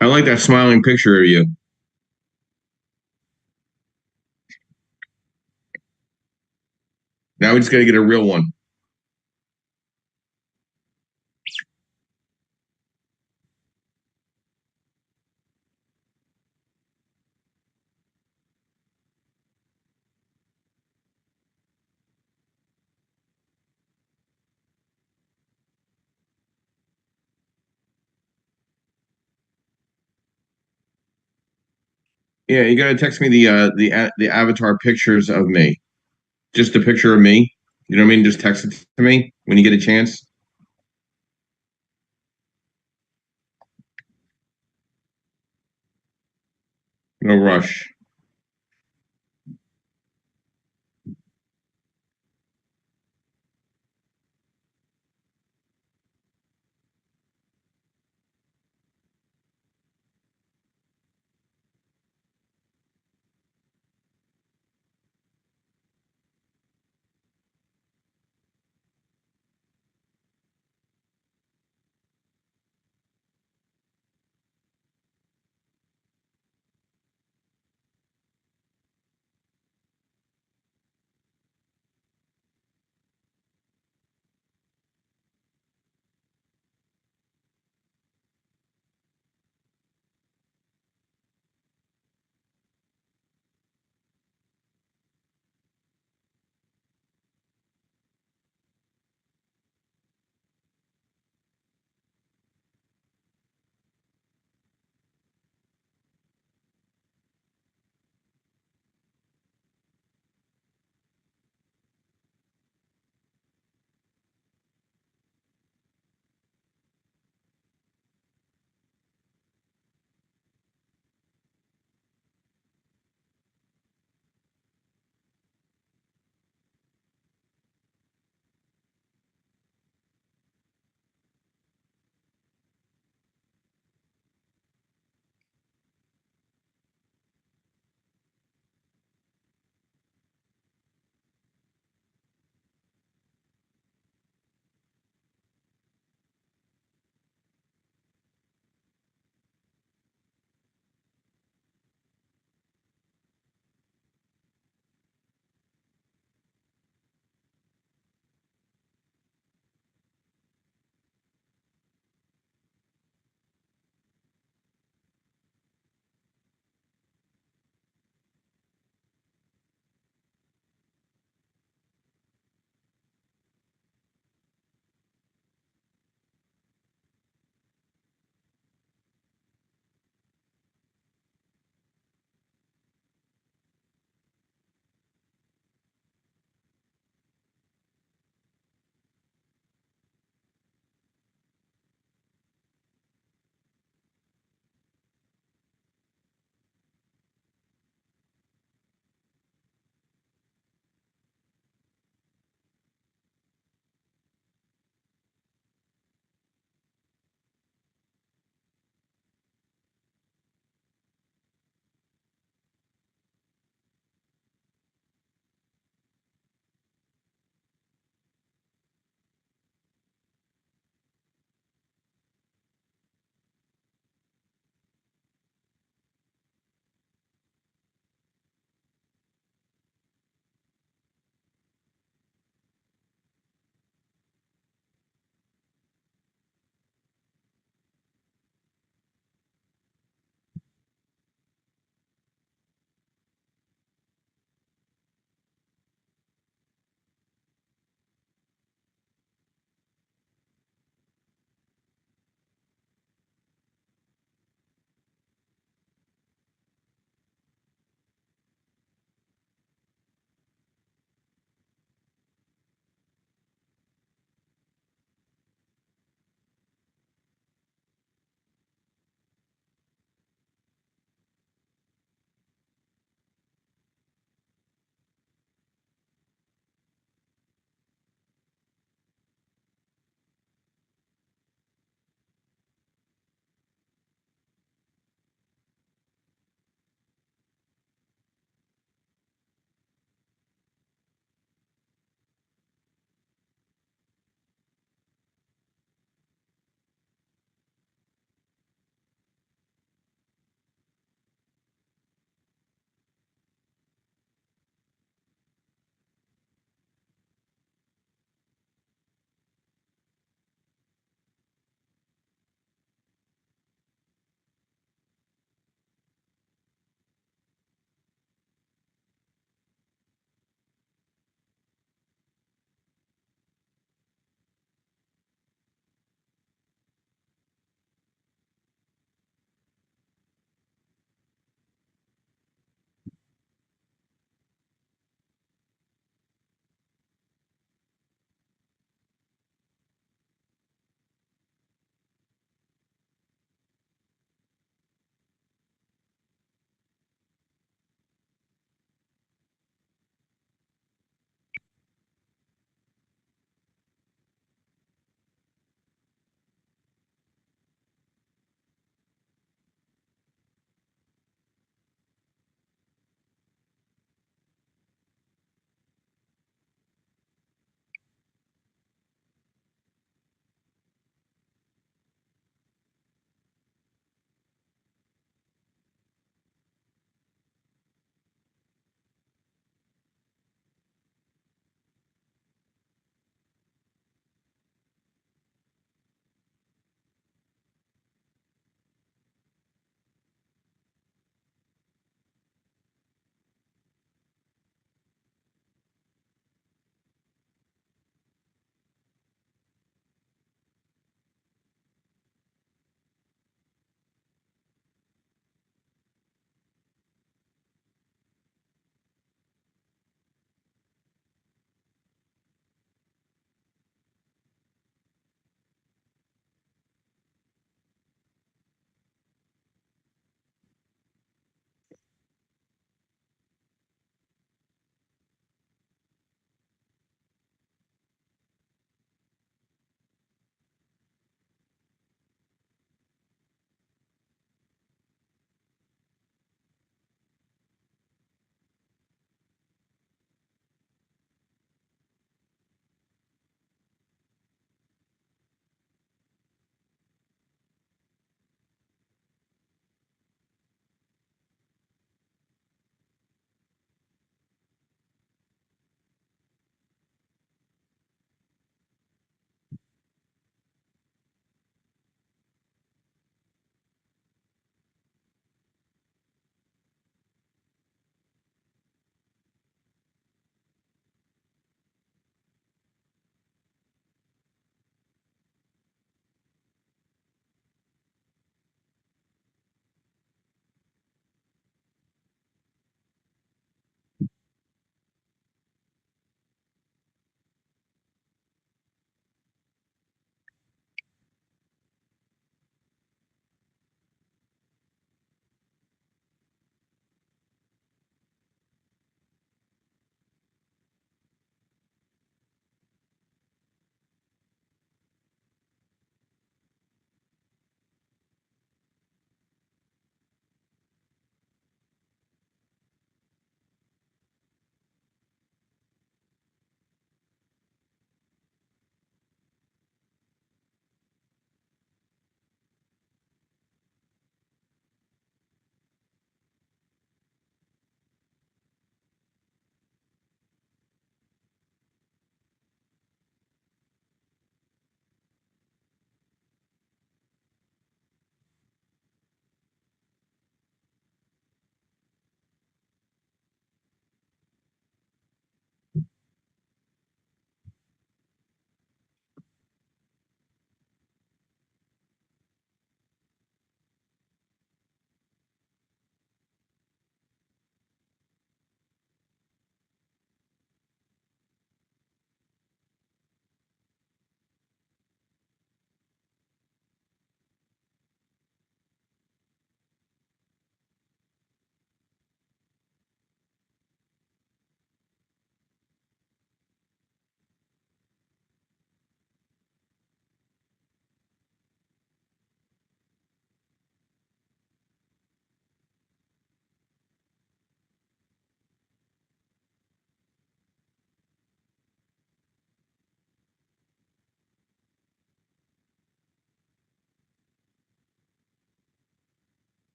I like that smiling picture of you. Now we just got to get a real one. Yeah, you got to text me the avatar pictures of me. Just a picture of me. You know what I mean? Just text it to me when you get a chance. No rush.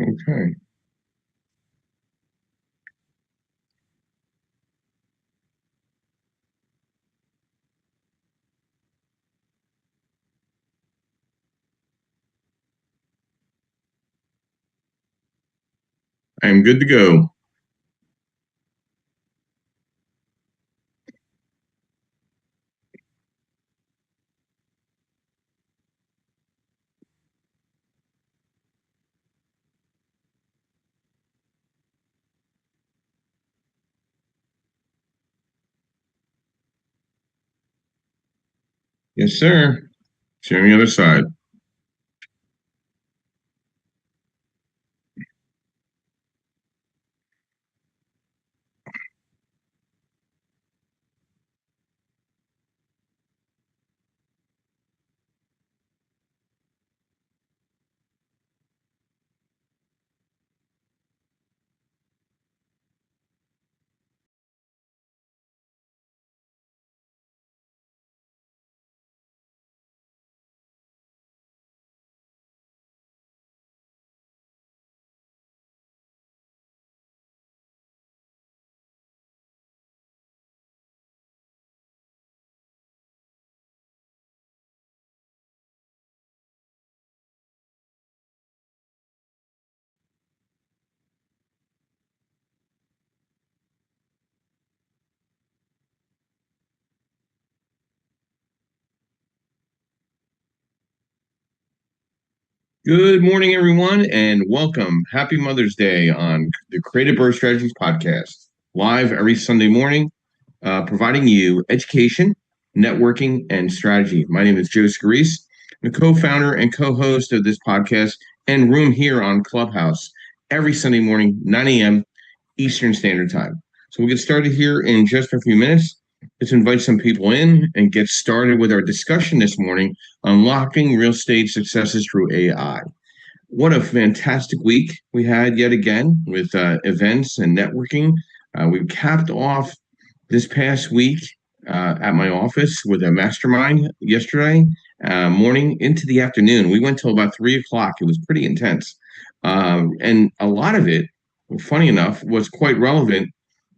Okay. I am good to go. Yes, sir. See you on the other side. Good morning, everyone, and welcome. Happy Mother's Day on the Creative Birth Strategies podcast, live every Sunday morning, providing you education, networking, and strategy. My name is Joe Scarice, the co-founder and co-host of this podcast and room here on Clubhouse every Sunday morning, 9 a.m. Eastern Standard Time. So we'll get started here in just a few minutes. Let's invite some people in and get started with our discussion this morning, unlocking real estate successes through AI. What a fantastic week we had yet again with events and networking. We capped off this past week at my office with a mastermind yesterday morning into the afternoon. We went till about 3 o'clock. It was pretty intense. And a lot of it, funny enough, was quite relevant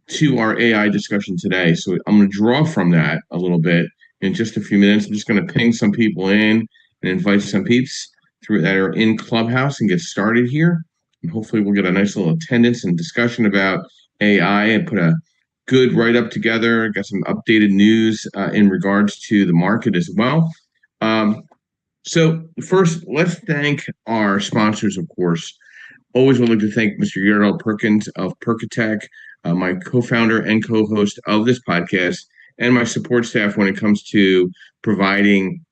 to our AI discussion today. So I'm going to draw from that a little bit in just a few minutes. I'm just going to ping some people in and invite some peeps through that are in Clubhouse and get started here. And hopefully we'll get a nice little attendance and discussion about AI and put a good write-up together. Got some updated news in regards to the market as well. Um, so first, let's thank our sponsors, of course. Always would like to thank Mr. Yardell Perkins of Perkatech, my co-founder and co-host of this podcast, and my support staff when it comes to providing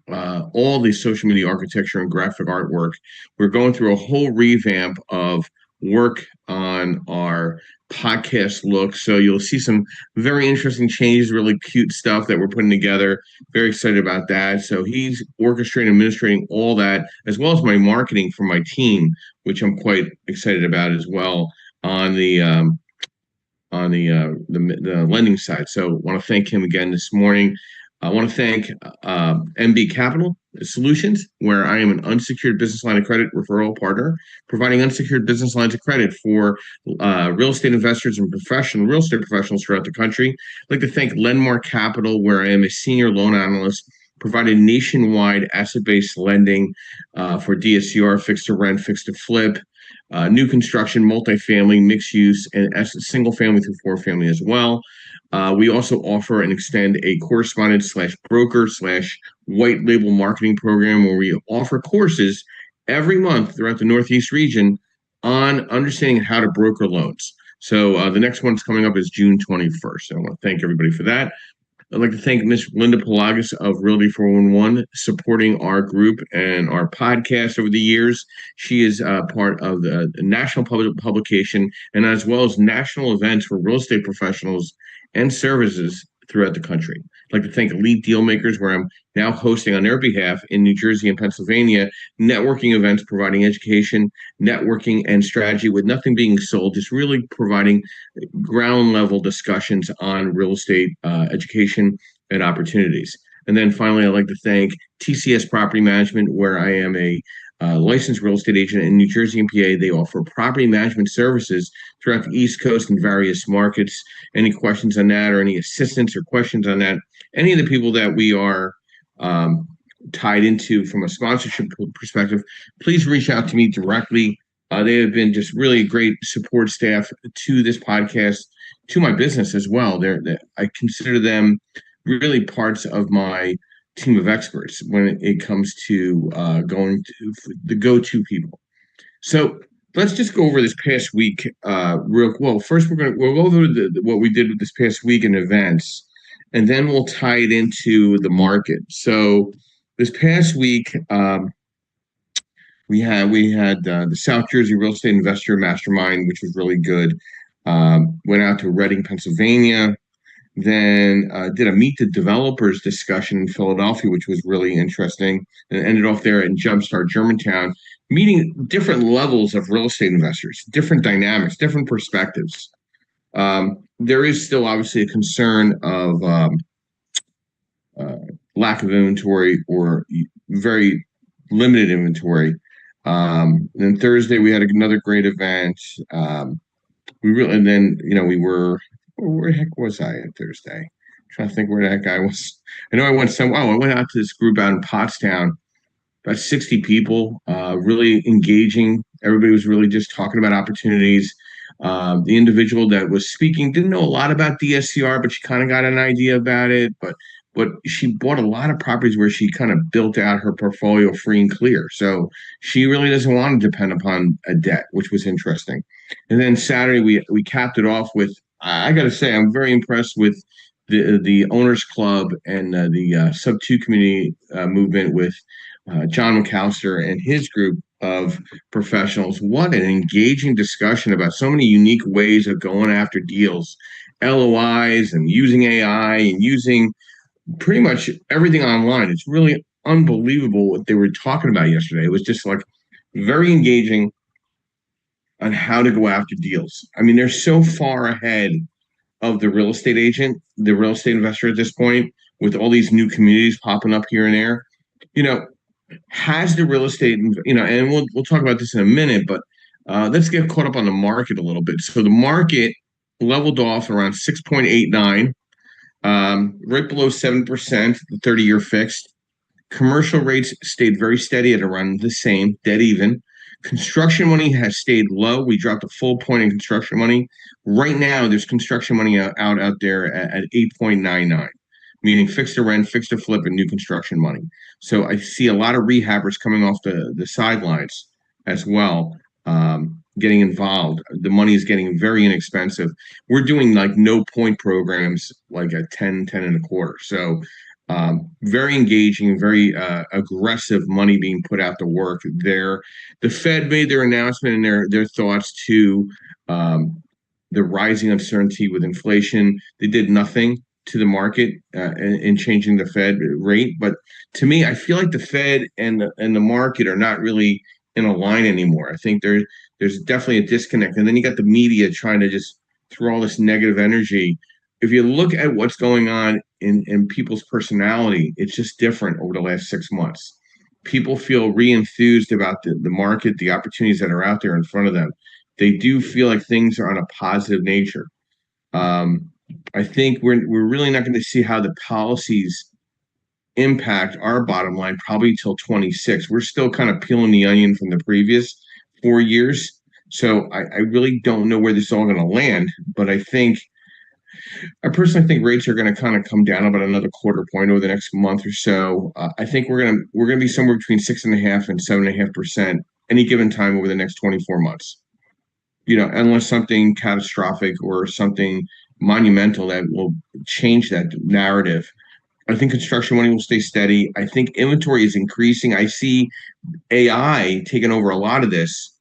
all the social media architecture and graphic artwork. We're going through a whole revamp of work on our podcast look. So you'll see some very interesting changes, really cute stuff that we're putting together. Very excited about that. So he's orchestrating, administrating all that, as well as my marketing for my team, which I'm quite excited about as well on the lending side. So I want to thank him again this morning. I want to thank MB Capital Solutions, where I am an unsecured business line of credit referral partner, providing unsecured business lines of credit for real estate investors and professional real estate professionals throughout the country. I'd like to thank Lendmark Capital, where I am a senior loan analyst, providing nationwide asset-based lending for DSCR, fixed to rent, fixed to flip, new construction, multifamily, mixed use, and single family through four family as well. We also offer and extend a correspondent slash broker slash white label marketing program where we offer courses every month throughout the Northeast region on understanding how to broker loans. So the next one's coming up is June 21st. So I want to thank everybody for that. I'd like to thank Ms. Linda Pelagas of Realty 411 supporting our group and our podcast over the years. She is part of the national publication and as well as national events for real estate professionals and services throughout the country. I'd like to thank Elite Dealmakers, where I'm now hosting on their behalf in New Jersey and Pennsylvania, networking events providing education, networking, and strategy with nothing being sold, just really providing ground level discussions on real estate education and opportunities. And then finally, I'd like to thank TCS Property Management, where I am a licensed real estate agent in New Jersey and PA. They offer property management services throughout the East Coast and various markets. Any questions on that or any assistance or questions on that? Any of the people that we are tied into from a sponsorship perspective, please reach out to me directly. They have been just really great support staff to this podcast, to my business as well. I consider them really parts of my team of experts when it comes to going to the go-to people. So let's just go over this past week real well. First, we'll go over what we did with this past week in events, and then we'll tie it into the market. So this past week, we had the South Jersey Real Estate Investor Mastermind, which was really good. Went out to Reading, Pennsylvania. Then did a Meet the Developers discussion in Philadelphia, which was really interesting, and ended off there in Jumpstart Germantown, meeting different levels of real estate investors, different dynamics, different perspectives. There is still obviously a concern of lack of inventory or very limited inventory. Then Thursday we had another great event. And then we were. Where the heck was I on Thursday? I'm trying to think where the heck I was. I know I went I went out to this group out in Pottstown, about 60 people, really engaging. Everybody was really just talking about opportunities. The individual that was speaking didn't know a lot about DSCR, but she kind of got an idea about it. But she bought a lot of properties where she kind of built out her portfolio free and clear. So she really doesn't want to depend upon a debt, which was interesting. And then Saturday, we capped it off with, I got to say, I'm very impressed with the Owners Club and the Sub 2 community movement with John McAllister and his group of professionals. What an engaging discussion about so many unique ways of going after deals, LOIs, and using AI and using pretty much everything online. It's really unbelievable what they were talking about yesterday. It was just like very engaging on how to go after deals. I mean, they're so far ahead of the real estate agent, the real estate investor at this point, with all these new communities popping up here and there. Has the real estate, and we'll talk about this in a minute, but let's get caught up on the market a little bit. So the market leveled off around 6.89, right below 7%, the 30-year fixed. Commercial rates stayed very steady at around the same, dead even. Construction money has stayed low. We dropped a full point in construction money. Right now, there's construction money out there at 8.99, meaning fixed to rent, fixed to flip, and new construction money. So I see a lot of rehabbers coming off the sidelines as well, getting involved. The money is getting very inexpensive. We're doing like no point programs like at 10 and a quarter. So very engaging, very aggressive money being put out to work there. The Fed made their announcement and their thoughts to the rising uncertainty with inflation. They did nothing to the market in changing the Fed rate. But to me, I feel like the Fed and the market are not really in a line anymore. I think there's definitely a disconnect. And then you got the media trying to just throw all this negative energy. If you look at what's going on in people's personality, it's just different over the last 6 months. People feel re-enthused about the market, the opportunities that are out there in front of them. They do feel like things are on a positive nature. I think we're really not going to see how the policies impact our bottom line probably till 26. We're still kind of peeling the onion from the previous 4 years. So I really don't know where this is all going to land, but I personally think rates are going to kind of come down about another quarter point over the next month or so. I think we're going to be somewhere between 6.5% and 7.5% any given time over the next 24 months. Unless something catastrophic or something monumental that will change that narrative. I think construction money will stay steady. I think inventory is increasing. I see AI taking over a lot of this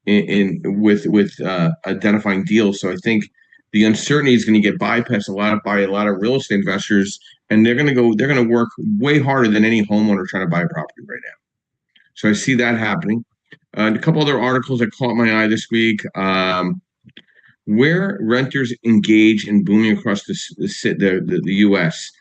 with identifying deals. So I think the uncertainty is going to get bypassed by a lot of real estate investors, and they're going to work way harder than any homeowner trying to buy a property right now. So I see that happening. And a couple other articles that caught my eye this week. Where renters engage in booming across the U.S.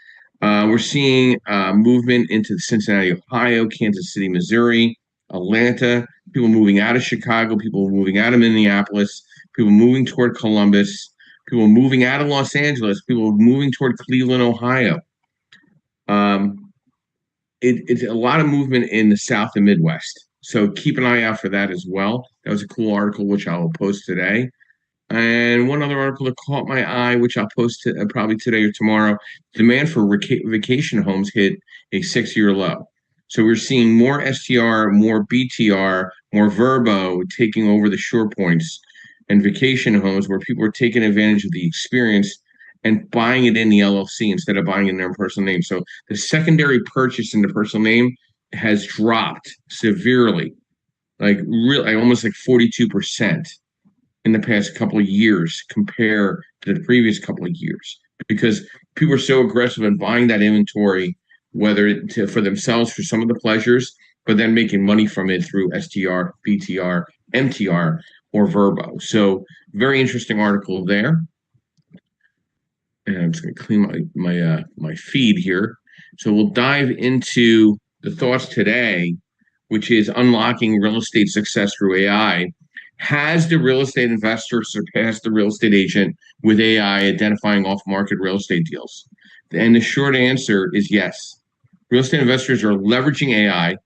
We're seeing movement into Cincinnati, Ohio, Kansas City, Missouri, Atlanta, people moving out of Chicago, people moving out of Minneapolis, people moving toward Columbus, people moving out of Los Angeles, people moving toward Cleveland, Ohio. Um, it's a lot of movement in the South and Midwest. So keep an eye out for that as well. That was a cool article, which I will post today. And one other article that caught my eye, which I'll post probably today or tomorrow, demand for vacation homes hit a 6-year low. So we're seeing more STR, more BTR, more Verbo taking over the shore points and vacation homes where people are taking advantage of the experience and buying it in the LLC instead of buying it in their personal name. So the secondary purchase in the personal name has dropped severely, like really almost like 42% in the past couple of years compare to the previous couple of years because people are so aggressive in buying that inventory, for themselves for some of the pleasures, but then making money from it through STR, BTR, MTR, or Verbo. So very interesting article there. And I'm just going to clean my feed here. So we'll dive into the thoughts today, which is unlocking real estate success through AI. Has the real estate investor surpassed the real estate agent with AI identifying off-market real estate deals? And the short answer is yes. Real estate investors are leveraging AI,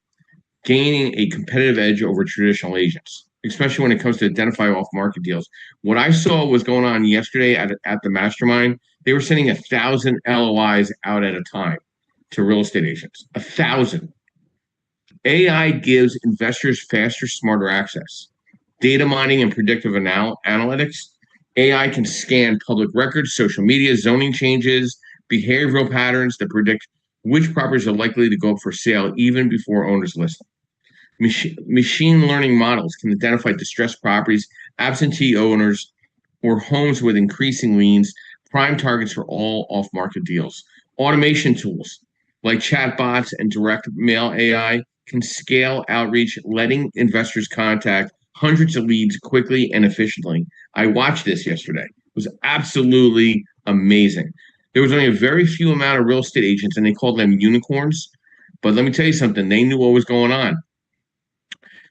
gaining a competitive edge over traditional agents, especially when it comes to identify off-market deals. What I saw was going on yesterday at the mastermind. They were sending 1,000 LOIs out at a time to real estate agents. 1,000. AI gives investors faster, smarter access. Data mining and predictive analytics. AI can scan public records, social media, zoning changes, behavioral patterns that predict which properties are likely to go up for sale even before owners list them. Machine learning models can identify distressed properties, absentee owners, or homes with increasing liens, prime targets for all off-market deals. Automation tools like chatbots and direct mail AI can scale outreach, letting investors contact hundreds of leads quickly and efficiently. I watched this yesterday. It was absolutely amazing. There was only a very few amount of real estate agents, and they called them unicorns. But let me tell you something, they knew what was going on.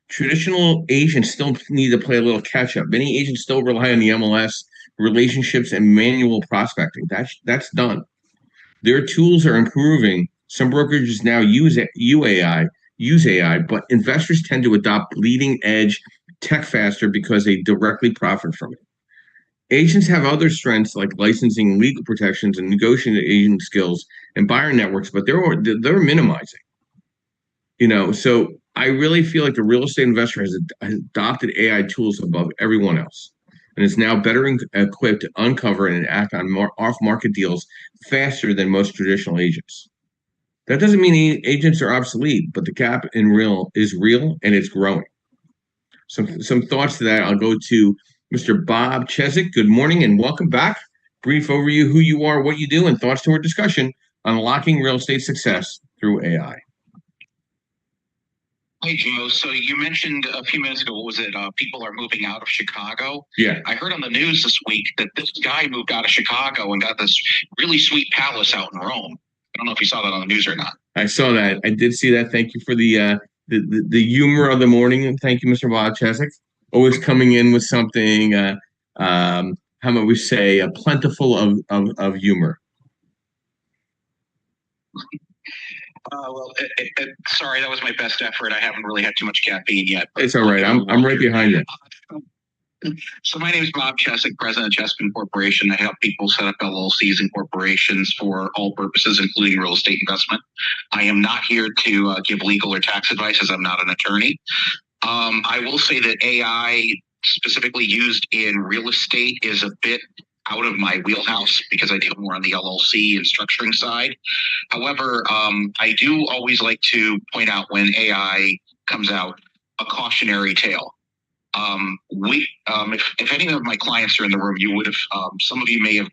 Traditional agents still need to play a little catch up. Many agents still rely on the MLS, relationships, and manual prospecting. That's done. Their tools are improving. Some brokerages now use AI, but investors tend to adopt bleeding edge tech faster because they directly profit from it. Agents have other strengths like licensing, legal protections, and negotiating skills and buyer networks, but they're minimizing. So I really feel like the real estate investor has adopted AI tools above everyone else and is now better equipped to uncover and act on more off-market deals faster than most traditional agents. That doesn't mean agents are obsolete, but the gap is real and it's growing. Some thoughts to that. I'll go to Mr. Bob Cheswick. Good morning and welcome back. Brief overview, who you are, what you do, and thoughts to our discussion on unlocking real estate success through AI. Hey, Joe. So you mentioned a few minutes ago, what was it? People are moving out of Chicago. Yeah. I heard on the news this week that this guy moved out of Chicago and got this really sweet palace out in Rome. I don't know if you saw that on the news or not. I saw that. I did see that. Thank you for the humor of the morning. And thank you, Mr. Bob Cheswick. Always coming in with something, how might we say, plentiful of humor. Sorry, that was my best effort. I haven't really had too much caffeine yet. It's all right. I'm right behind you. So my name is Bob Cheswick, president of Chespin Corporation. I help people set up LLCs and corporations for all purposes, including real estate investment. I am not here to give legal or tax advice, as I'm not an attorney. I will say that AI specifically used in real estate is a bit out of my wheelhouse because I deal more on the LLC and structuring side. However, I do always like to point out when AI comes out a cautionary tale. If any of my clients are in the room, you would have, some of you may have,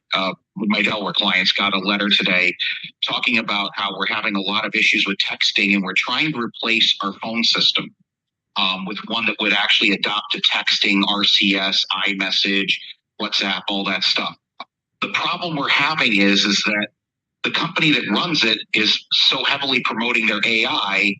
with my Delaware clients, got a letter today talking about how we're having a lot of issues with texting and we're trying to replace our phone system with one that would actually adopt to texting, RCS, iMessage, WhatsApp, all that stuff. The problem we're having is that the company that runs it is so heavily promoting their AI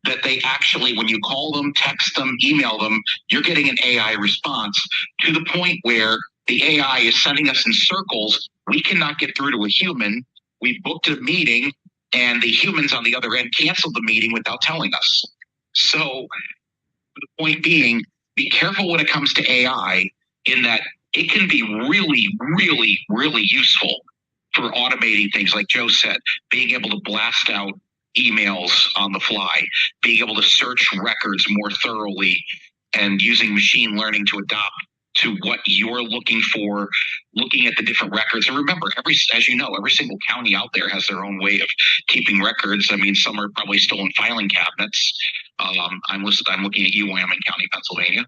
that they actually, when you call them, text them, email them, you're getting an AI response to the point where the AI is sending us in circles. We cannot get through to a human. We booked a meeting and the humans on the other end canceled the meeting without telling us. So the point being, be careful when it comes to AI in that it can be really, really, really useful for automating things. Like Joe said, being able to blast out emails on the fly, being able to search records more thoroughly, and using machine learning to adapt to what you're looking for, looking at the different records. And remember, as you know, every single county out there has their own way of keeping records. I mean, some are probably still in filing cabinets. I'm looking at Wyoming County, Pennsylvania.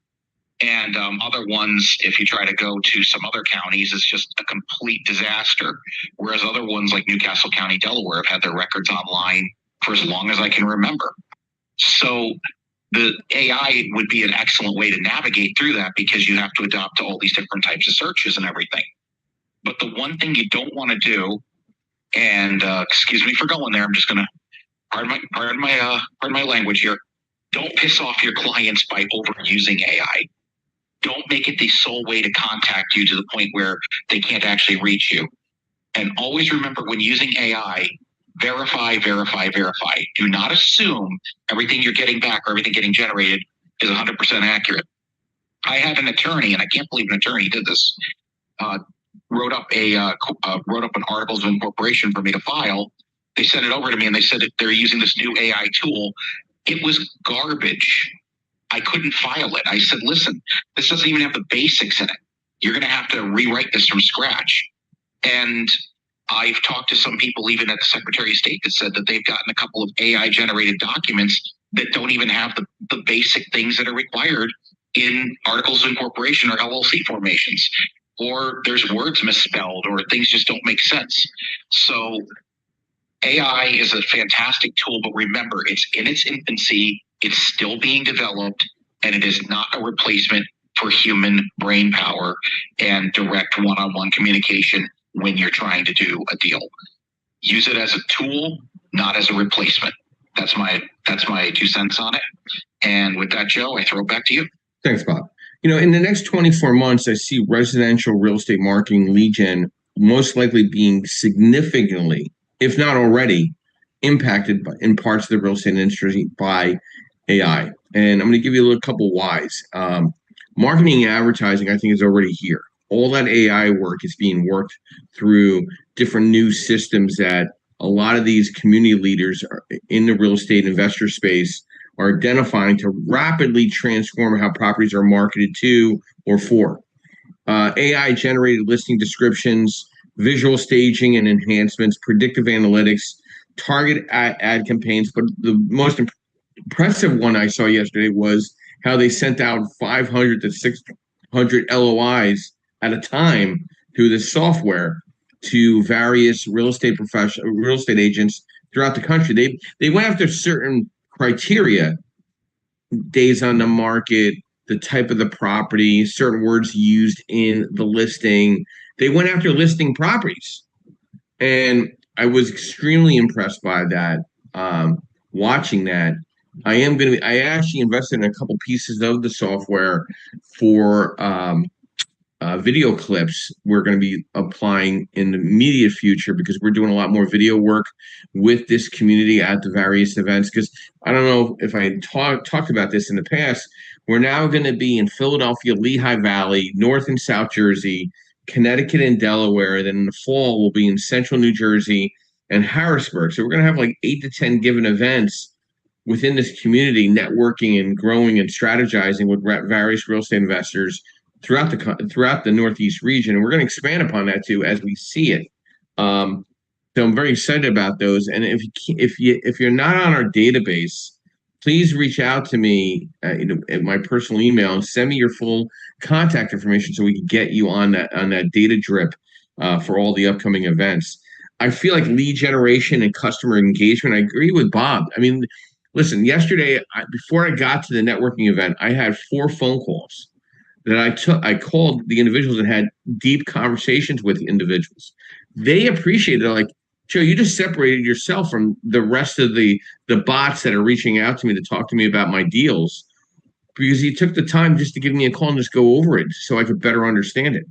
And other ones, if you try to go to some other counties, it's just a complete disaster. Whereas other ones like Newcastle County, Delaware, have had their records online for as long as I can remember. So the AI would be an excellent way to navigate through that, because you have to adopt to all these different types of searches and everything. But the one thing you don't want to do, and excuse me for going there, I'm just going to pardon my language here. Don't piss off your clients by overusing AI. Don't make it the sole way to contact you to the point where they can't actually reach you. And always remember, when using AI, verify, verify, verify. Do not assume everything you're getting back or everything getting generated is 100% accurate. I had an attorney, and I can't believe an attorney did this, wrote up an articles of incorporation for me to file. They sent it over to me, and they said that they're using this new AI tool. It was garbage. I couldn't file it. I said, listen, this doesn't even have the basics in it. You're going to have to rewrite this from scratch. And I've talked to some people, even at the Secretary of State, that said that they've gotten a couple of AI-generated documents that don't even have the basic things that are required in articles of incorporation or LLC formations. Or there's words misspelled, or things just don't make sense. So AI is a fantastic tool, but remember, it's in its infancy. It's still being developed, and it is not a replacement for human brain power and direct one-on-one communication when you're trying to do a deal. Use it as a tool, not as a replacement. That's my 2 cents on it. And with that, Joe, I throw it back to you. Thanks, Bob. In the next 24 months, I see residential real estate marketing lead gen most likely being significantly, if not already, impacted in parts of the real estate industry by AI. And I'm going to give you a couple whys. Marketing and advertising, I think, is already here. All that AI work is being worked through different new systems that a lot of these community leaders in the real estate investor space are identifying to rapidly transform how properties are marketed to or for. AI-generated listing descriptions, visual staging and enhancements, predictive analytics, target ad campaigns. But the most impressive one I saw yesterday was how they sent out 500 to 600 LOIs at a time through this software to various real estate agents throughout the country. They went after certain criteria: days on the market, the type of the property, certain words used in the listing. They went after listing properties, and I was extremely impressed by that. Watching that, I actually invested in a couple pieces of the software for video clips we're going to be applying in the immediate future, because we're doing a lot more video work with this community at the various events. Because I don't know if I talked about this in the past, we're now going to be in Philadelphia, Lehigh Valley, North and South Jersey, Connecticut and Delaware. Then in the fall, we'll be in Central New Jersey and Harrisburg. So we're going to have like 8 to 10 given events within this community, networking and growing and strategizing with various real estate investors throughout the Northeast region. And we're going to expand upon that too as we see it. So I'm very excited about those. And if you're not on our database, please reach out to me at my personal email and send me your full contact information so we can get you on that data drip for all the upcoming events. I feel like lead generation and customer engagement, I agree with Bob. I mean, listen, yesterday, before I got to the networking event, I had 4 phone calls that I called the individuals and had deep conversations with the individuals. They appreciated it. Like, Joe, you just separated yourself from the rest of the bots that are reaching out to me to talk to me about my deals because you took the time just to give me a call and just go over it so I could better understand it.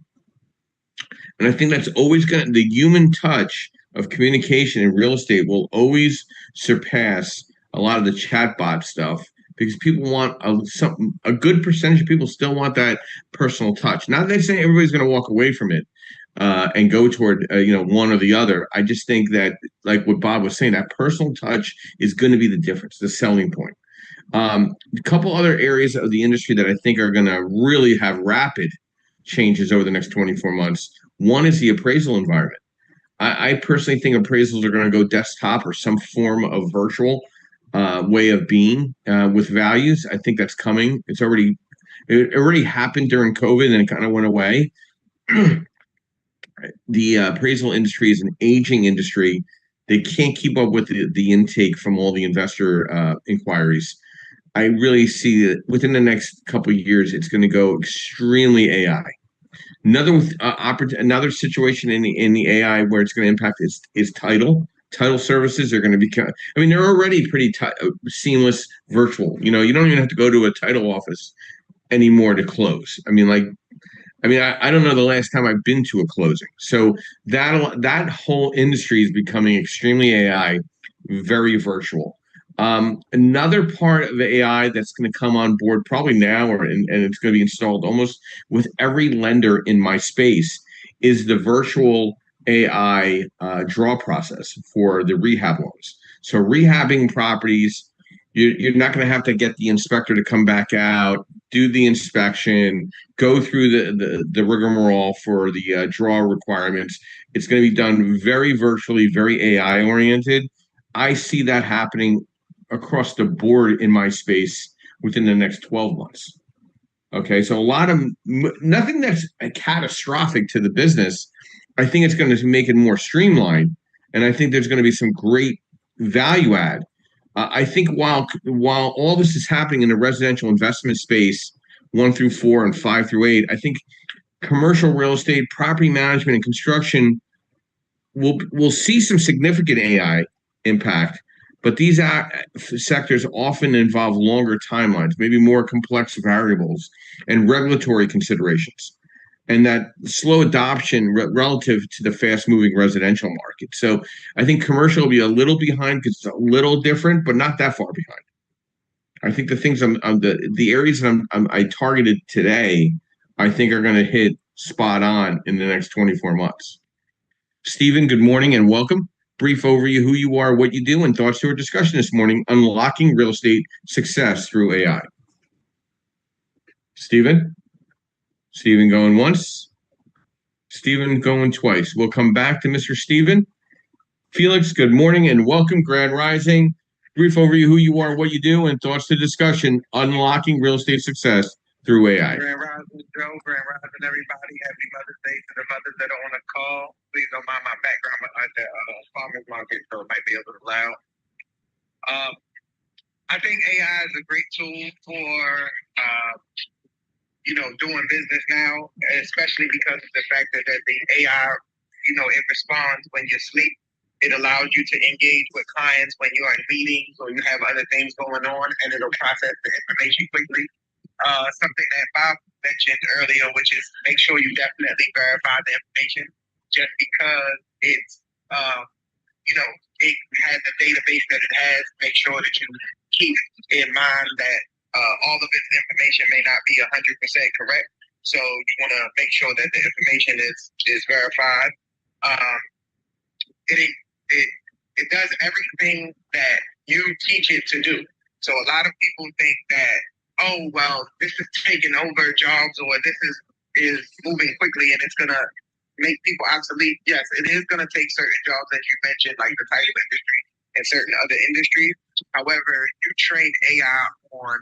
And I think that's always going to, the human touch of communication in real estate will always surpass a lot of the chatbot stuff because people want a good percentage of people still want that personal touch. Not that I'm saying everybody's going to walk away from it and go toward one or the other. I just think that, like what Bob was saying, that personal touch is going to be the difference, the selling point. A couple other areas of the industry that I think are going to really have rapid changes over the next 24 months. One is the appraisal environment. I personally think appraisals are going to go desktop or some form of virtual way of being with values. I think that's coming. It already happened during COVID and it kind of went away. The appraisal industry is an aging industry. They can't keep up with the intake from all the investor inquiries. I really see that within the next couple of years, it's going to go extremely AI. Another situation in the AI where it's going to impact is title. Title services are going to become. I mean, they're already pretty seamless virtual. You don't even have to go to a title office anymore to close. I don't know the last time I've been to a closing. So that whole industry is becoming extremely AI, very virtual. Another part of AI that's going to come on board probably now, and it's going to be installed almost with every lender in my space, is the virtual AI draw process for the rehab loans. So rehabbing properties, you're not going to have to get the inspector to come back out, do the inspection, go through the rigmarole for the draw requirements. It's going to be done very virtually, very AI oriented. I see that happening across the board in my space within the next 12 months. Okay, so nothing that's catastrophic to the business. I think it's going to make it more streamlined, and I think there's going to be some great value add. I think while all this is happening in the residential investment space, 1 through 4 and 5 through 8, I think commercial real estate, property management, and construction will see some significant AI impact. But these sectors often involve longer timelines, maybe more complex variables and regulatory considerations, and that slow adoption relative to the fast-moving residential market. So I think commercial will be a little behind because it's a little different, but not that far behind. I think the things the areas that I targeted today, I think are going to hit spot on in the next 24 months. Stephen, good morning and welcome. Brief overview who you are, what you do, and thoughts to our discussion this morning, unlocking real estate success through AI. Stephen? Stephen going once. Stephen going twice. We'll come back to Mr. Stephen. Felix, good morning and welcome. Grand Rising. Brief overview who you are, what you do, and thoughts to discussion, unlocking real estate success through AI. Grand Rising, Joe. Grand Rising, everybody. Happy Mother's Day to the mothers that are on the call. Please don't mind my background. I'm at the farmer's market, so it might be a little loud. I think AI is a great tool for doing business now, especially because of the fact that the AI, it responds when you sleep. It allows you to engage with clients when you're in meetings or you have other things going on, and it'll process the information quickly. Something that Bob mentioned earlier, which is make sure you definitely verify the information. Just because it's, it has the database that it has, make sure that you keep in mind that all of its information may not be 100% correct. So you want to make sure that the information is verified. It does everything that you teach it to do. So a lot of people think that, oh, well, this is taking over jobs, or this is moving quickly and it's going to make people obsolete. Yes, it is going to take certain jobs that you mentioned, like the title industry and certain other industries. However, you train AI on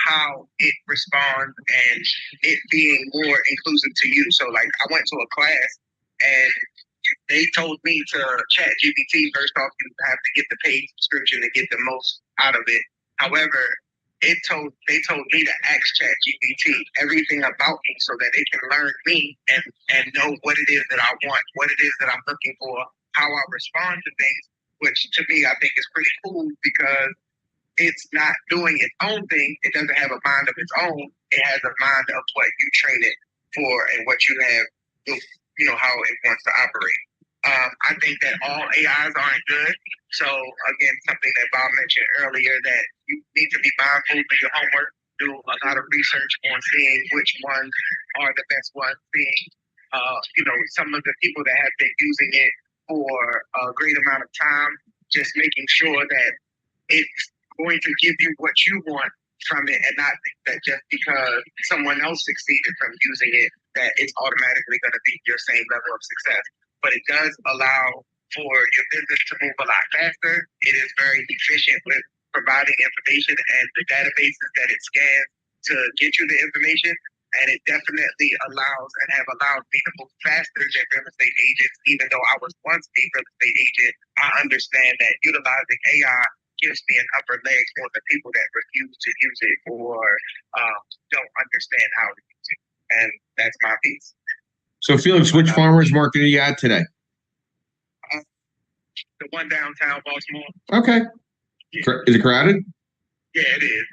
how it responds and it being more inclusive to you. So, like, I went to a class and they told me to ChatGPT, first off, you have to get the paid subscription to get the most out of it. However, they told me to ask ChatGPT everything about me so that it can learn me and know what it is that I want, what it is that I'm looking for, how I respond to things, which to me I think is pretty cool because it's not doing its own thing. It doesn't have a mind of its own. It has a mind of what you train it for and what you have, how it wants to operate. I think that all AIs aren't good. So again, something that Bob mentioned earlier, that you need to be mindful, do your homework, do a lot of research on seeing which ones are the best ones, seeing, some of the people that have been using it for a great amount of time, just making sure that it's going to give you what you want from it and not think that just because someone else succeeded from using it, that it's automatically going to be your same level of success. But it does allow for your business to move a lot faster. It is very efficient with providing information and the databases that it scans to get you the information. And it definitely allows and have allowed me to move faster than real estate agents. Even though I was once a real estate agent, I understand that utilizing AI gives me an upper leg for the people that refuse to use it or don't understand how to use it. And that's my piece. So, Felix, which farmers market are you at today? The one downtown Baltimore. Okay. Yeah. Is it crowded? Yeah, it is.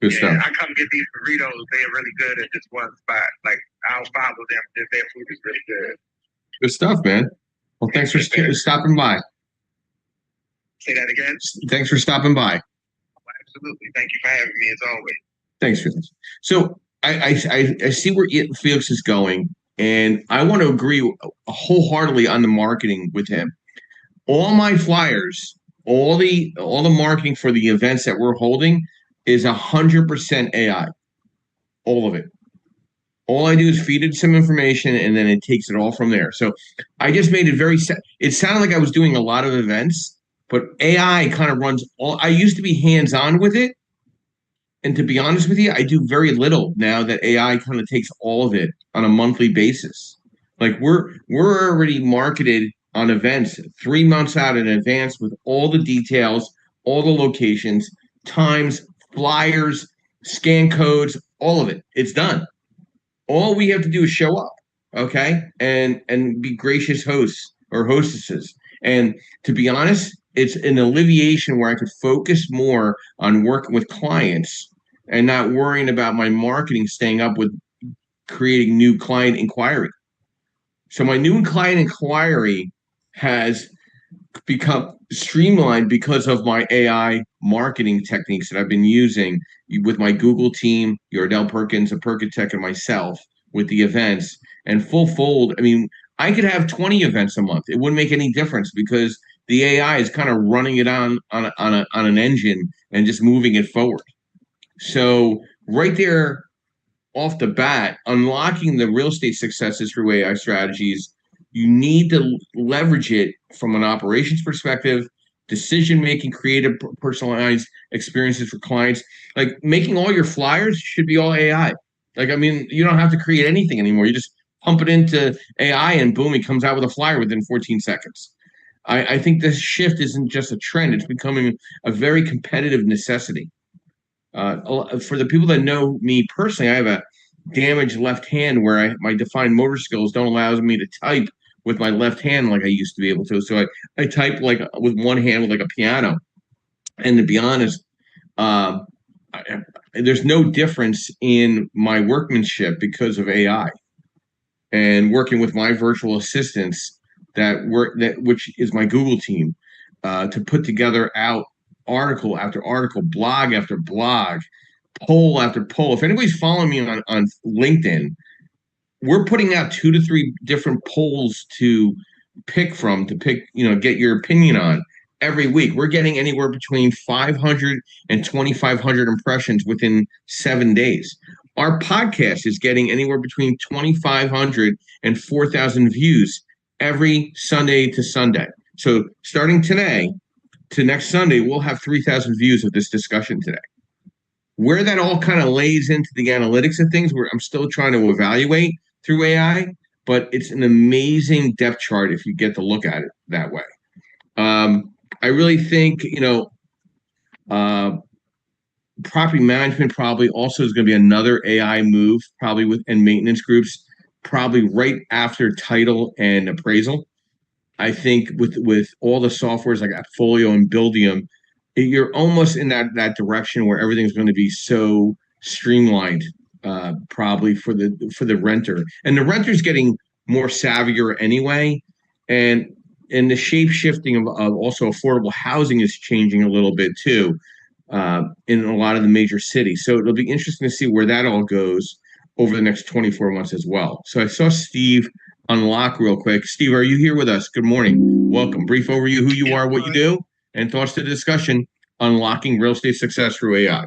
Good stuff. I come get these burritos. They're really good at this one spot. Like, I'll follow them because their food is really good. Good stuff, man. Well, thanks for stopping by. Say that again? Thanks for stopping by. Oh, absolutely. Thank you for having me, as always. Thanks, Felix. So I see where Felix is going, and I want to agree wholeheartedly on the marketing with him. All my flyers, all the marketing for the events that we're holding is 100% AI. All of it. All I do is feed it some information, and then it takes it all from there. So I just made it it sounded like I was doing a lot of events, but AI kind of runs all. I used to be hands-on with it. And to be honest with you, I do very little now that AI kind of takes all of it on a monthly basis. Like we're already marketed on events 3 months out in advance with all the details, all the locations, times, flyers, scan codes, all of it. It's done. All we have to do is show up, okay, and be gracious hosts or hostesses. And to be honest, it's an alleviation where I could focus more on working with clients and not worrying about my marketing staying up with creating new client inquiry. So my new client inquiry has become streamlined because of my AI marketing techniques that I've been using with my Google team, Yardell Perkins, and Perkatech, and myself with the events. And full fold, I mean, I could have 20 events a month. It wouldn't make any difference because the AI is kind of running it on an engine and just moving it forward. So right there off the bat, unlocking the real estate successes through AI strategies, you need to leverage it from an operations perspective, decision-making, creative, personalized experiences for clients. Like making all your flyers should be all AI. Like, I mean, you don't have to create anything anymore. You just pump it into AI and boom, it comes out with a flyer within 14 seconds. I think this shift isn't just a trend. It's becoming a very competitive necessity. For the people that know me personally, I have a damaged left hand where my defined motor skills don't allow me to type with my left hand like I used to be able to. So I type like with one hand with like a piano. And to be honest, there's no difference in my workmanship because of AI and working with my virtual assistants which is my Google team, to put together out article after article, blog after blog, poll after poll. If anybody's following me on LinkedIn, we're putting out 2 to 3 different polls to pick, get your opinion on every week. We're getting anywhere between 500 and 2,500 impressions within 7 days. Our podcast is getting anywhere between 2,500 and 4,000 views every Sunday to Sunday. So starting today to next Sunday, we'll have 3,000 views of this discussion today. Where that all kind of lays into the analytics of things, where I'm still trying to evaluate through AI, but it's an amazing depth chart if you get to look at it that way. I really think, property management probably also is going to be another AI move, probably and maintenance groups, probably right after title and appraisal. I think with all the softwares like Appfolio and Buildium, you're almost in that direction where everything's going to be so streamlined, probably for the renter, and the renter's getting more savvier anyway, and the shape shifting of also affordable housing is changing a little bit too, in a lot of the major cities. So it'll be interesting to see where that all goes over the next 24 months as well. So I saw Steve unlock real quick. Steve, are you here with us? Good morning. Welcome. Brief overview who you are, what you do, and thoughts to the discussion: unlocking real estate success through AI.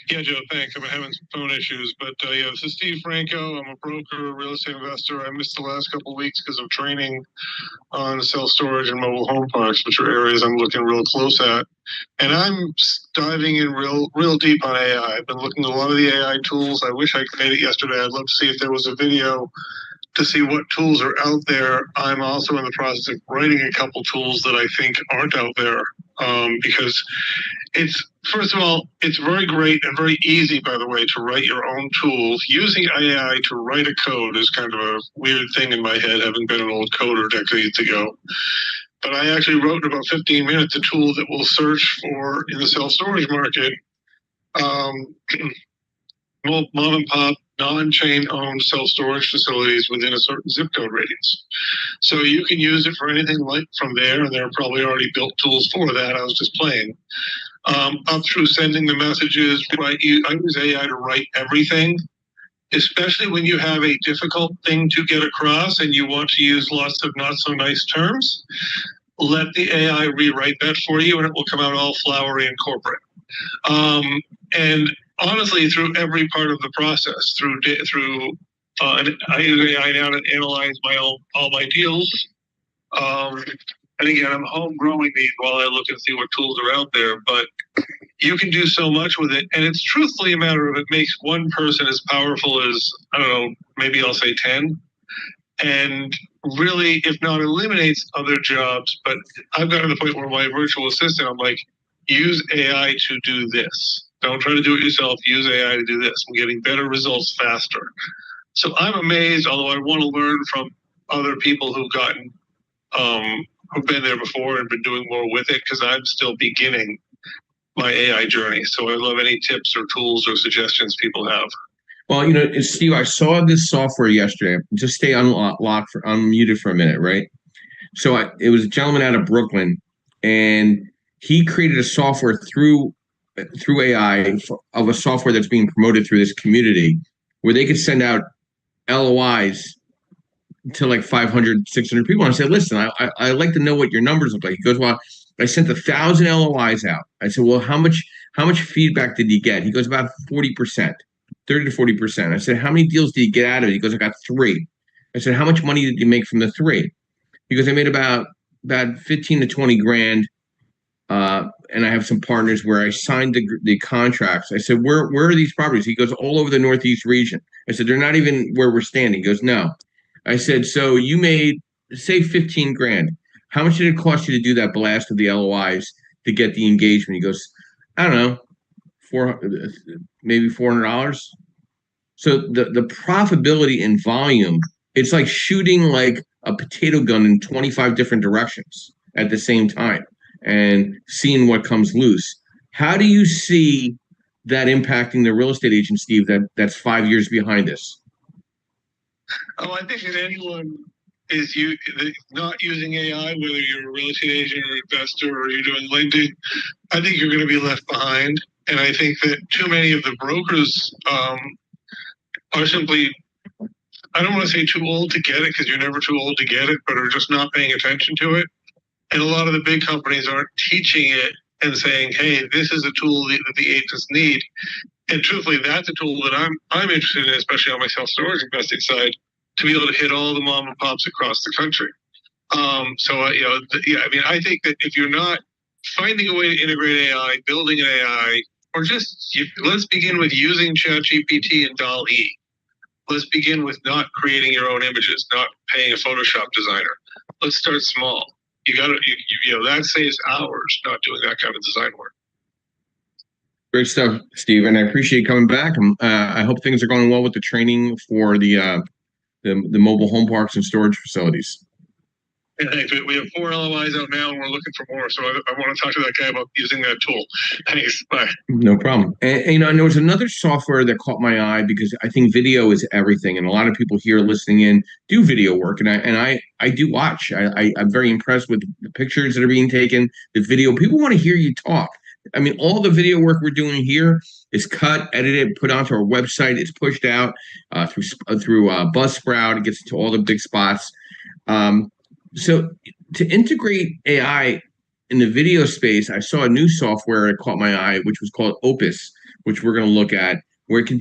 Yeah, Joe, thanks. I'm having some phone issues, but yeah, this is Steve Franco. I'm a broker, real estate investor. I missed the last couple of weeks because of training on self-storage and mobile home parks, which are areas I'm looking real close at. And I'm diving in real deep on AI. I've been looking at a lot of the AI tools. I wish I made it yesterday. I'd love to see if there was a video to see what tools are out there. I'm also in the process of writing a couple tools that I think aren't out there, because first of all, it's very great and very easy, by the way, to write your own tools. Using AI to write a code is kind of a weird thing in my head, having been an old coder decades ago. But I actually wrote in about 15 minutes a tool that will search for, in the self-storage market, mom and pop, non-chain owned self-storage facilities within a certain zip code radius. So you can use it for anything like from there, and there are probably already built tools for that. I was just playing. Up through sending the messages, I use AI to write everything, especially when you have a difficult thing to get across and you want to use lots of not so nice terms. Let the AI rewrite that for you, and it will come out all flowery and corporate. And honestly, through every part of the process, and I use AI now to analyze all my deals. And again, I'm home growing these while I look and see what tools are out there, but you can do so much with it. And it's truthfully a matter of it makes one person as powerful as, I don't know, maybe I'll say 10. And really, if not eliminates other jobs, but I've gotten to the point where my virtual assistant, I'm like, use AI to do this. Don't try to do it yourself. Use AI to do this. I'm getting better results faster. So I'm amazed, although I want to learn from other people who've been there before and been doing more with it, because I'm still beginning my AI journey. So I love any tips or tools or suggestions people have. Well, Steve, I saw this software yesterday. Just stay unmuted for a minute, right? So it was a gentleman out of Brooklyn, and he created a software through AI of a software that's being promoted through this community, where they could send out LOIs to like 500, 600 people. And I said, listen, I like to know what your numbers look like. He goes, well, I sent 1,000 LOIs out. I said, well, how much feedback did you get? He goes, about 40%, 30 to 40%. I said, how many deals did you get out of it? He goes, I got 3. I said, how much money did you make from the 3? He goes, I made about 15 to 20 grand. And I have some partners where I signed the contracts. I said, where are these properties? He goes, all over the Northeast region. I said, they're not even where we're standing. He goes, no. I said, so you made, say, 15 grand. How much did it cost you to do that blast of the LOIs to get the engagement? He goes, I don't know, maybe $400. So the profitability and volume, it's like shooting like a potato gun in 25 different directions at the same time and seeing what comes loose. How do you see that impacting the real estate agent, Steve, that's 5 years behind us? Oh, I think that anyone is not using AI, whether you're a real estate agent or investor or you're doing lending, I think you're going to be left behind. And I think that too many of the brokers are simply, I don't want to say too old to get it, because you're never too old to get it, but are just not paying attention to it. And a lot of the big companies aren't teaching it and saying, hey, this is a tool that the agents need. And truthfully, that's a tool that I'm interested in, especially on my self-storage investing side, to be able to hit all the mom and pops across the country. I think that if you're not finding a way to integrate AI, building an AI, or let's begin with using ChatGPT and DALL-E. Let's begin with not creating your own images, not paying a Photoshop designer. Let's start small. That saves hours not doing that kind of design work. Great stuff, Steve, and I appreciate you coming back. I hope things are going well with the training for the mobile home parks and storage facilities. Yeah, thanks. We have 4 LOIs out now, and we're looking for more. So I want to talk to that guy about using that tool. Thanks. Bye. No problem. And there was another software that caught my eye because I think video is everything, and a lot of people here listening in do video work, and I do watch. I'm very impressed with the pictures that are being taken, the video. People want to hear you talk. I mean, all the video work we're doing here is cut, edited, put onto our website. It's pushed out through Buzzsprout. It gets to all the big spots. So to integrate AI in the video space, I saw a new software that caught my eye, which was called Opus, which we're going to look at, where it can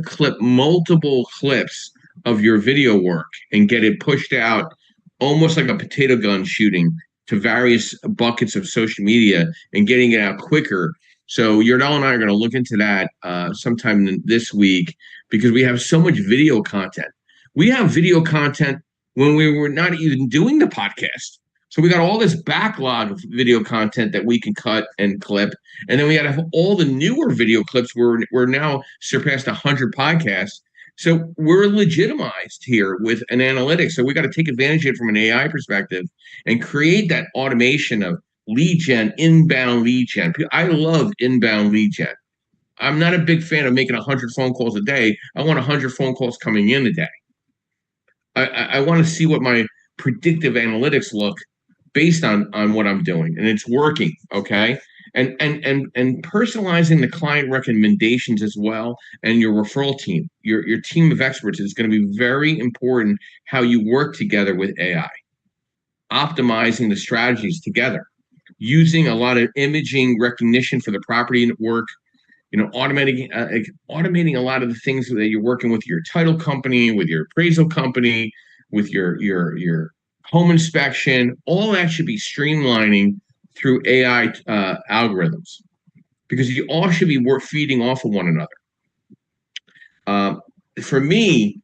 clip multiple clips of your video work and get it pushed out almost like a potato gun shooting to various buckets of social media and getting it out quicker. So Yardell and I are going to look into that sometime this week because we have so much video content. We have video content when we were not even doing the podcast. So we got all this backlog of video content that we can cut and clip. And then we got to have all the newer video clips. We're now surpassed 100 podcasts. So we're legitimized here with an analytics. So we got to take advantage of it from an AI perspective and create that automation of lead gen, inbound lead gen. I love inbound lead gen. I'm not a big fan of making 100 phone calls a day. I want 100 phone calls coming in a day. I want to see what my predictive analytics look based on what I'm doing, and it's working. Okay, and personalizing the client recommendations as well, and your referral team, your team of experts is going to be very important. How you work together with AI, optimizing the strategies together, using a lot of imaging recognition for the property work. Automating a lot of the things that you're working with your title company, with your appraisal company, with your home inspection. All that should be streamlining through AI algorithms because you all should be feeding off of one another. For me,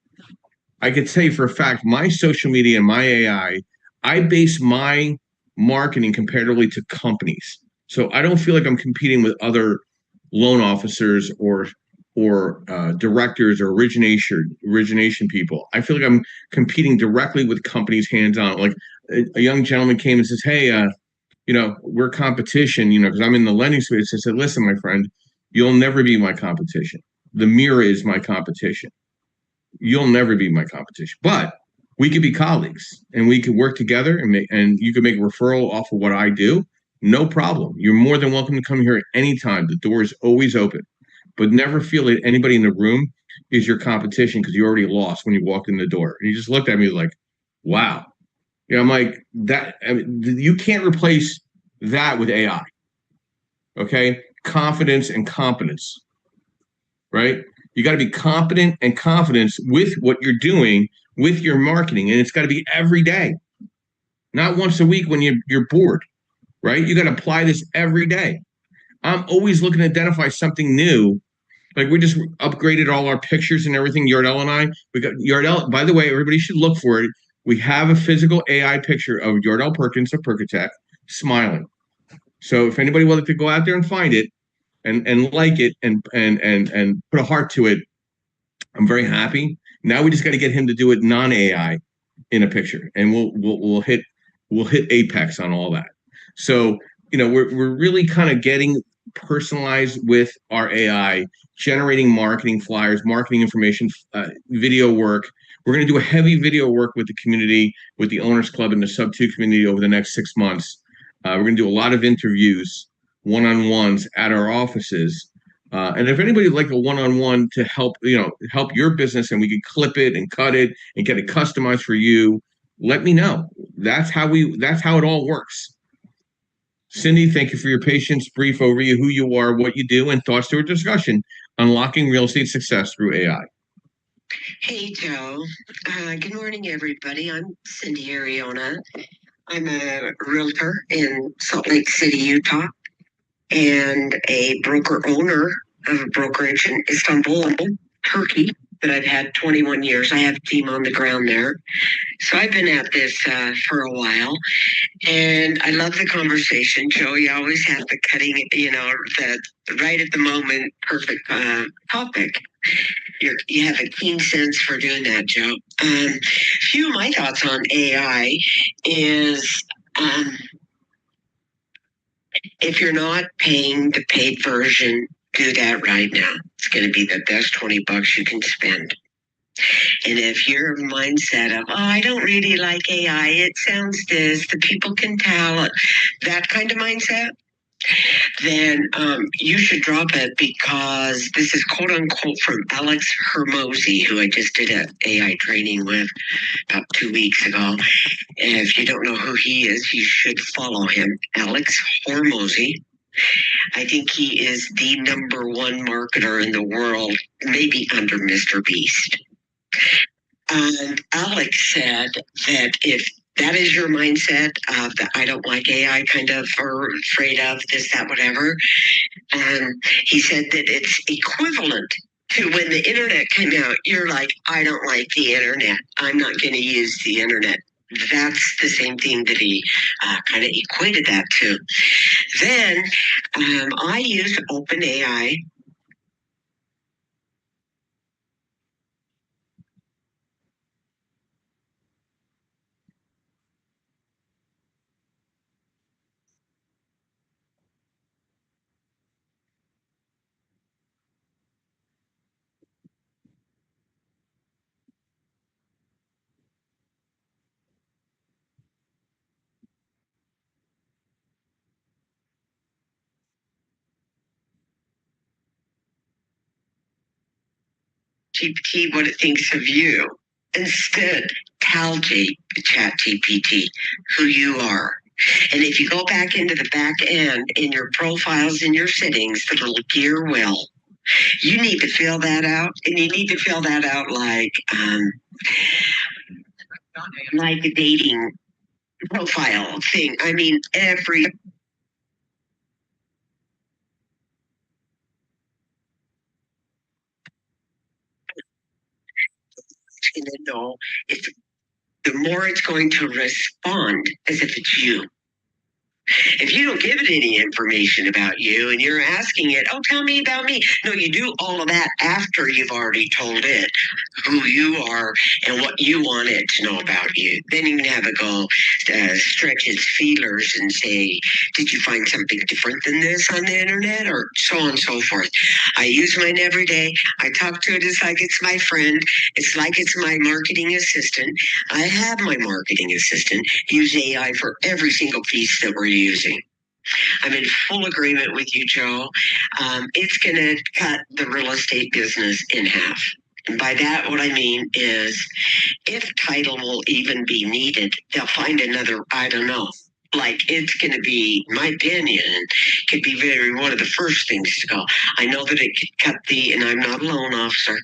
I could say for a fact, my social media and my AI, I base my marketing comparatively to companies. So I don't feel like I'm competing with other loan officers or directors or origination people. I feel like I'm competing directly with companies hands-on. Like a young gentleman came and says, hey, we're competition, because I'm in the lending space. I said, listen, my friend, you'll never be my competition. The mirror is my competition. You'll never be my competition, but we could be colleagues and we could work together and you could make a referral off of what I do. No problem. You're more than welcome to come here at any time. The door is always open, but never feel that anybody in the room is your competition because you already lost when you walked in the door. And he just looked at me like, wow. I'm like, that. I mean, you can't replace that with AI. Okay. Confidence and competence, right? You got to be competent and confidence with what you're doing with your marketing. And it's got to be every day, not once a week when you're bored. Right? You got to apply this every day. I'm always looking to identify something new. Like we just upgraded all our pictures and everything. Yardell and I, we got Yardell. By the way, everybody should look for it. We have a physical AI picture of Yardell Perkins of Perkatech smiling. So if anybody wanted to go out there and find it and like it and put a heart to it, I'm very happy. Now we just got to get him to do it non-AI in a picture, and we'll hit apex on all that. So, we're really kind of getting personalized with our AI, generating marketing flyers, marketing information, video work. We're going to do a heavy video work with the community, with the Owners Club and the Sub-2 community over the next 6 months. We're going to do a lot of interviews, one-on-ones at our offices. And if anybody would like a one-on-one to help your business and we can clip it and cut it and get it customized for you, let me know. That's how it all works. Cindy, thank you for your patience. Brief overview, who you are, what you do, and thoughts to our discussion, unlocking real estate success through AI. Hey, Joe. Good morning, everybody. I'm Cindy Ariona. I'm a realtor in Salt Lake City, Utah, and a broker owner of a brokerage in Istanbul, Turkey, that I've had 21 years. I have a team on the ground there. So I've been at this for a while, and I love the conversation. Joe, you always have the cutting, the right at the moment, perfect topic. You have a keen sense for doing that, Joe. Few of my thoughts on AI is if you're not paying the paid version, do that right now. It's going to be the best $20 you can spend. And if your mindset of, oh, I don't really like AI, it sounds this, the people can tell, that kind of mindset, then you should drop it, because this is quote unquote from Alex Hormozi, who I just did an AI training with about 2 weeks ago. And if you don't know who he is, you should follow him, Alex Hormozi. I think he is the #1 marketer in the world, maybe under Mr. Beast. And Alex said that if that is your mindset of the I don't like AI kind of, or afraid of this, that, whatever, he said that it's equivalent to when the internet came out. You're like, I don't like the internet. I'm not going to use the internet. That's the same thing that he kind of equated that to. Then I used OpenAI. GPT what it thinks of you. Instead, tell ChatGPT who you are. And if you go back into the back end in your profiles and your settings, the little gear wheel, you need to fill that out. And you need to fill that out like a dating profile thing. I mean, every going to know if the more it's going to respond as if it's you. If you don't give it any information about you and you're asking it, oh, tell me about me. No, you do all of that after you've already told it who you are and what you want it to know about you. Then you can have it go stretch its feelers and say, did you find something different than this on the internet? Or so on and so forth. I use mine every day. I talk to it as like it's my friend. It's like it's my marketing assistant. I have my marketing assistant use AI for every single piece that we're using. I'm in full agreement with you, Joe. It's going to cut the real estate business in half. And by that, what I mean is if title will even be needed, they'll find another, I don't know. Like it's going to be, my opinion, could be very one of the first things to go. I know that it could cut and I'm not a loan officer,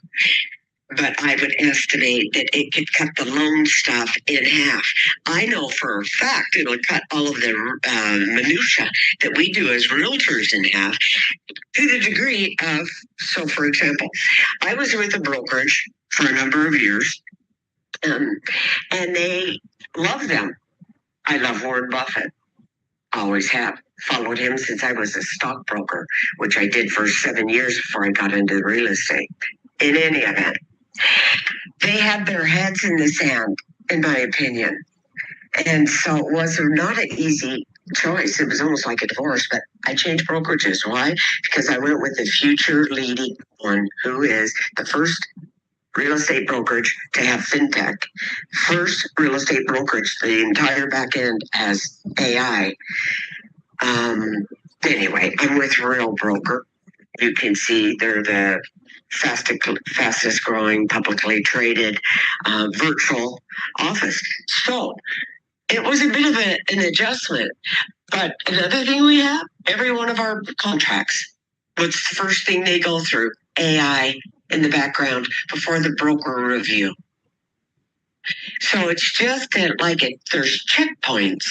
but I would estimate that it could cut the loan stuff in half. I know for a fact it'll cut all of the minutia that we do as realtors in half, to the degree of, so for example, I was with a brokerage for a number of years, and they love them. I love Warren Buffett. Always have. Followed him since I was a stockbroker, which I did for 7 years before I got into real estate. In any event, they had their heads in the sand, in my opinion. And so it was not an easy choice. It was almost like a divorce, but I changed brokerages. Why? Because I went with the future leading one, who is the first real estate brokerage to have fintech. First real estate brokerage, the entire back end has AI. Anyway, I'm with Real Broker. You can see they're the fastest growing publicly traded virtual office. So it was a bit of an adjustment. But another thing we have, every one of our contracts, what's the first thing they go through? AI in the background before the broker review. So it's just that there's checkpoints.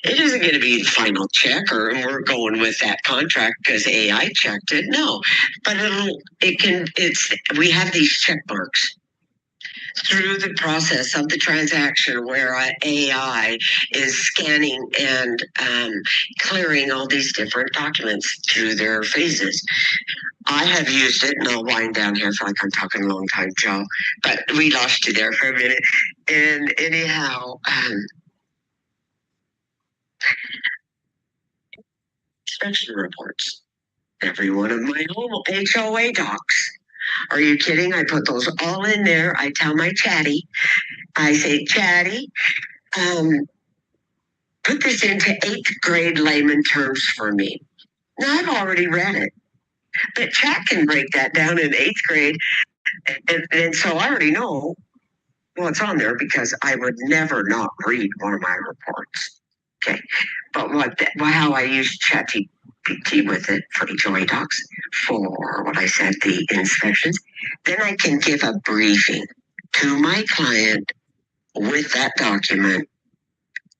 It isn't going to be the final check or we're going with that contract because AI checked it. No, but we have these check marks. through the process of the transaction where AI is scanning and clearing all these different documents through their phases. I have used it, and I'll wind down here. I feel like I'm talking a long time, Joe, but we lost you there for a minute. And anyhow, inspection reports. Every one of my HOA docs. Are you kidding? I put those all in there. I tell my chatty, I say, Chatty, put this into 8th grade layman terms for me. Now, I've already read it, but Chat can break that down in 8th grade. And so I already know what's on there because I would never not read one of my reports. Okay. But how I use ChatGPT with it for HOA docs, for what I said, the inspections, then I can give a briefing to my client with that document.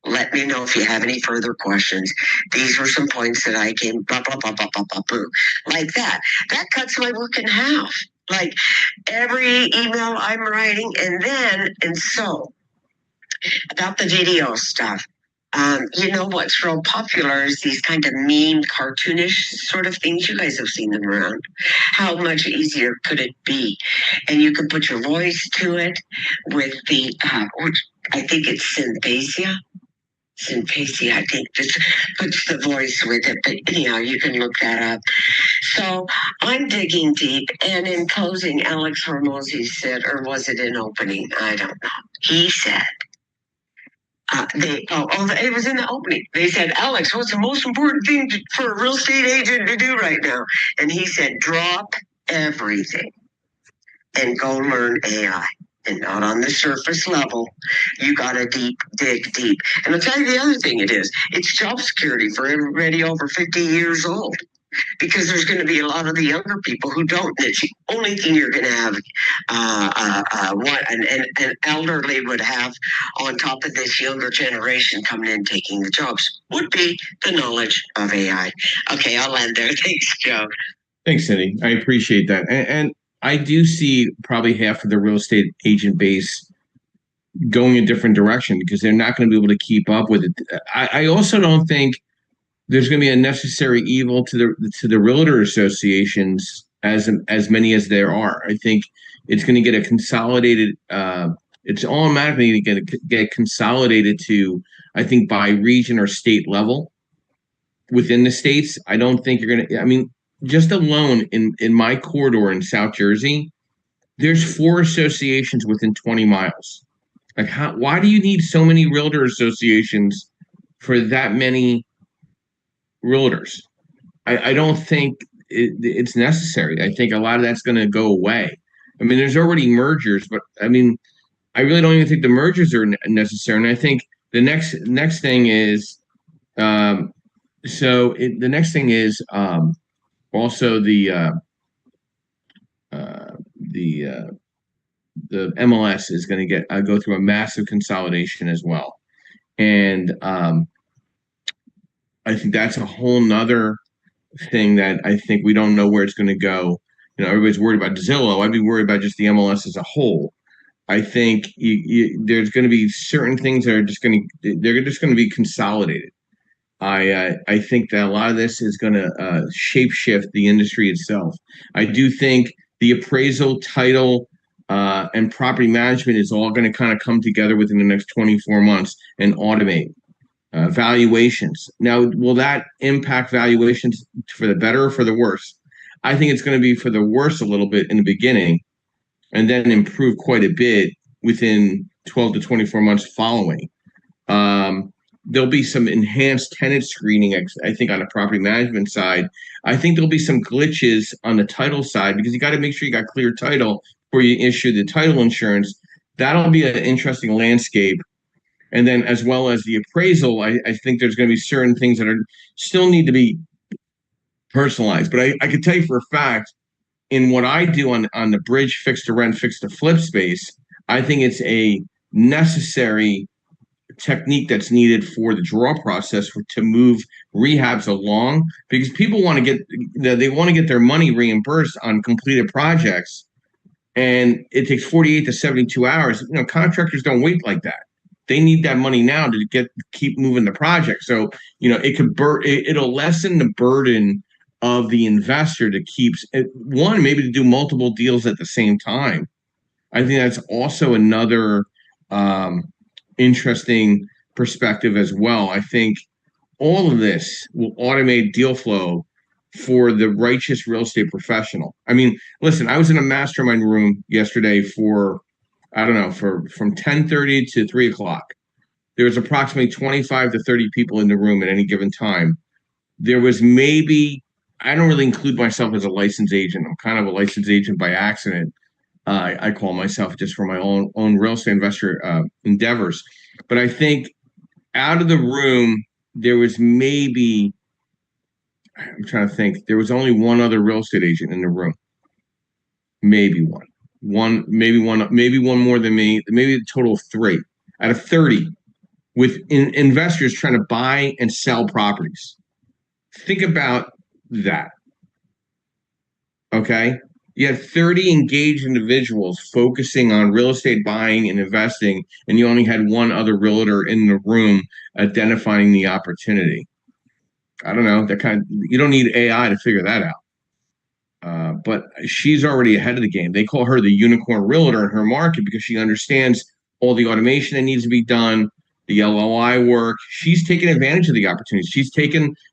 Let me know if you have any further questions. These were some points that I came, blah, blah, blah, blah, blah, blah, blah, like that. That cuts my work in half. Like every email I'm writing, and so about the video stuff. You know what's real popular is these kind of meme, cartoonish sort of things. You guys have seen them around. How much easier could it be? And you can put your voice to it with the, I think it's Synthesia. I think just puts the voice with it, but anyhow, you can look that up. So I'm digging deep, and in closing, Alex Hormozi said, or was it in opening? I don't know. He said, it was in the opening. They said, Alex, what's the most important thing for a real estate agent to do right now? And he said, drop everything and go learn AI. And not on the surface level. You got to dig deep. And I'll tell you the other thing it's job security for everybody over 50 years old. Because there's going to be a lot of the younger people who don't. It's the only thing you're going to have what an elderly would have on top of this younger generation coming in taking the jobs would be the knowledge of AI. Okay, I'll end there. Thanks, Joe. Thanks, Cindy. I appreciate that. And I do see probably half of the real estate agent base going a different direction because they're not going to be able to keep up with it. I also don't think there's going to be a necessary evil to the realtor associations as many as there are. I think it's going to get a consolidated. It's automatically going to get consolidated to, I think, by region or state level within the states. I don't think you're going to. I mean, just alone in my corridor in South Jersey, there's 4 associations within 20 miles. Like, why do you need so many realtor associations for that many realtors? I don't think it's necessary. I think a lot of that's going to go away. I mean, there's already mergers, but I mean, I really don't even think the mergers are necessary. And I think the next thing is, the next thing is also the MLS is going to go through a massive consolidation as well, and I think that's a whole nother thing that I think we don't know where it's going to go. You know, everybody's worried about Zillow. I'd be worried about just the MLS as a whole. I think there's going to be certain things that are just going to be consolidated. I think that a lot of this is going to shapeshift the industry itself. I do think the appraisal, title, and property management is all going to kind of come together within the next 24 months and automate. Valuations. Now, will that impact valuations for the better or for the worse? I think it's going to be for the worse a little bit in the beginning, and then improve quite a bit within 12 to 24 months following. There'll be some enhanced tenant screening, I think, on the property management side. I think there'll be some glitches on the title side because you got to make sure you got clear title before you issue the title insurance. That'll be an interesting landscape. And then as well as the appraisal, I think there's going to be certain things that still need to be personalized. But I can tell you for a fact, in what I do on the bridge fixed to rent, fixed to flip space, I think it's a necessary technique that's needed for the draw process to move rehabs along, because people want to get their money reimbursed on completed projects. and it takes 48 to 72 hours. Contractors don't wait like that. They need that money now to keep moving the project. So, it'll lessen the burden of the investor to keep one, maybe to do multiple deals at the same time. I think that's also another interesting perspective as well. I think all of this will automate deal flow for the righteous real estate professional. I mean, listen, I was in a mastermind room yesterday for, I don't know, from 10:30 to 3 o'clock. There was approximately 25 to 30 people in the room at any given time. There was maybe, I don't really include myself as a licensed agent. I'm kind of a licensed agent by accident. I call myself just for my own real estate investor endeavors. But I think out of the room, there was maybe, I'm trying to think, there was only one other real estate agent in the room. Maybe maybe one more than me, maybe a total of 3 out of 30 with investors trying to buy and sell properties. Think about that. Okay. You had 30 engaged individuals focusing on real estate buying and investing, and you only had one other realtor in the room identifying the opportunity. I don't know. You don't need AI to figure that out. But she's already ahead of the game. They call her the unicorn realtor in her market because she understands all the automation that needs to be done, the LOI work. She's taking advantage of the opportunities.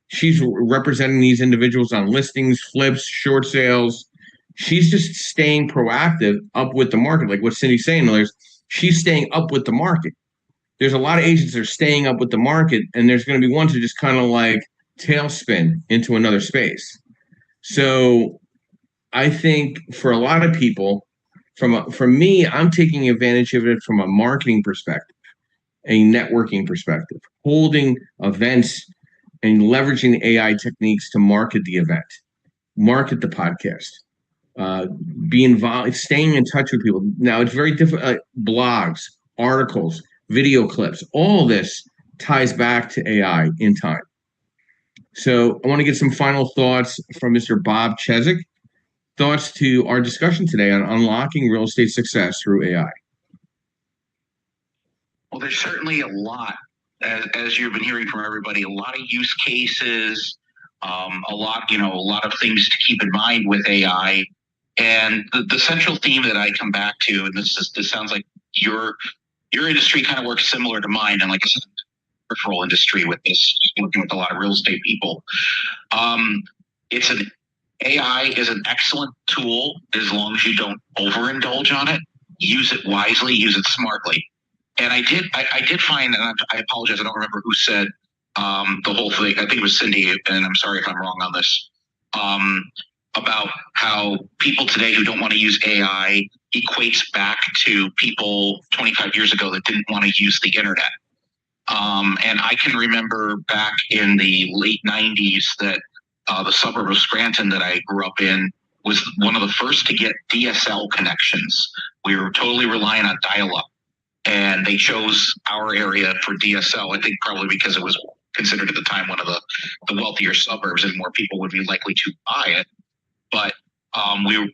She's representing these individuals on listings, flips, short sales. She's just staying proactive up with the market. Like what Cindy's saying, she's staying up with the market. There's a lot of agents that are staying up with the market, and there's going to be ones who just kind of like tailspin into another space. So I think for a lot of people, from me, I'm taking advantage of it from a marketing perspective, a networking perspective, holding events and leveraging AI techniques to market the event, market the podcast, be involved, staying in touch with people. Now it's very different. Blogs, articles, video clips, all of this ties back to AI in time. So I want to get some final thoughts from Mr. Bob Cheswick. Thoughts to our discussion today on unlocking real estate success through AI. Well, there's certainly a lot, as you've been hearing from everybody, a lot of use cases, a lot of things to keep in mind with AI. And the central theme that I come back to, and this sounds like your industry kind of works similar to mine, and like I said, referral industry with this, working with a lot of real estate people. AI is an excellent tool as long as you don't overindulge on it. Use it wisely, use it smartly. And I did find, and I apologize, I don't remember who said the whole thing. I think it was Cindy, and I'm sorry if I'm wrong on this, about how people today who don't want to use AI equates back to people 25 years ago that didn't want to use the internet. And I can remember back in the late 90s that the suburb of Scranton that I grew up in was one of the first to get DSL connections. We were totally reliant on dial-up, and they chose our area for DSL. I think probably because it was considered at the time one of the wealthier suburbs, and more people would be likely to buy it. But I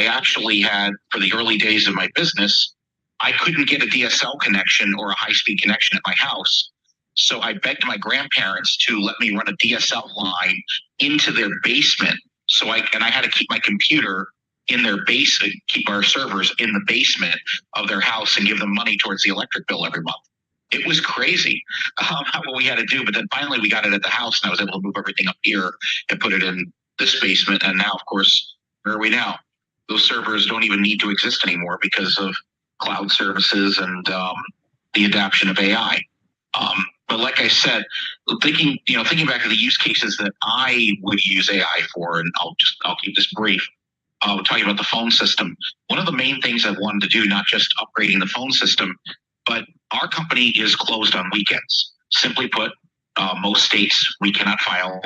actually had, for the early days of my business, I couldn't get a DSL connection or a high-speed connection at my house. So I begged my grandparents to let me run a DSL line into their basement. I had to keep my computer in their basement, keep our servers in the basement of their house, and give them money towards the electric bill every month. It was crazy what we had to do. But then finally we got it at the house, and I was able to move everything up here and put it in this basement. And now, of course, where are we now? Those servers don't even need to exist anymore because of cloud services and the adoption of AI. But like I said, thinking back to the use cases that I would use AI for, and I'll keep this brief. Talking about the phone system, one of the main things I wanted to do, not just upgrading the phone system, but our company is closed on weekends. Simply put, most states we cannot file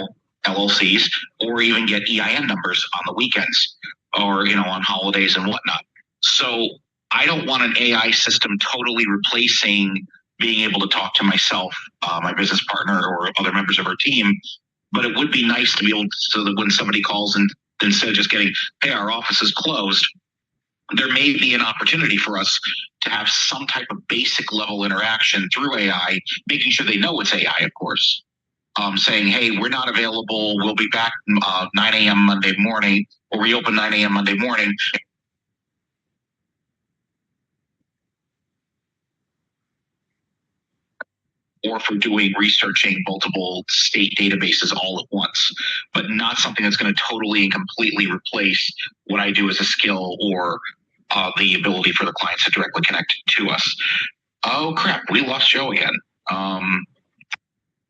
LLCs or even get EIN numbers on the weekends, or on holidays and whatnot. So I don't want an AI system totally replacing being able to talk to myself, my business partner, or other members of our team. But it would be nice to be able to, so that when somebody calls, and instead of just getting, hey, our office is closed, there may be an opportunity for us to have some type of basic level interaction through AI, making sure they know it's AI, of course. Saying, hey, we're not available. We'll be back 9 a.m. Monday morning, or we open 9 a.m. Monday morning. Or for doing researching multiple state databases all at once, but not something that's going to totally and completely replace what I do as a skill or the ability for the clients to directly connect to us. Oh crap, we lost Joe again.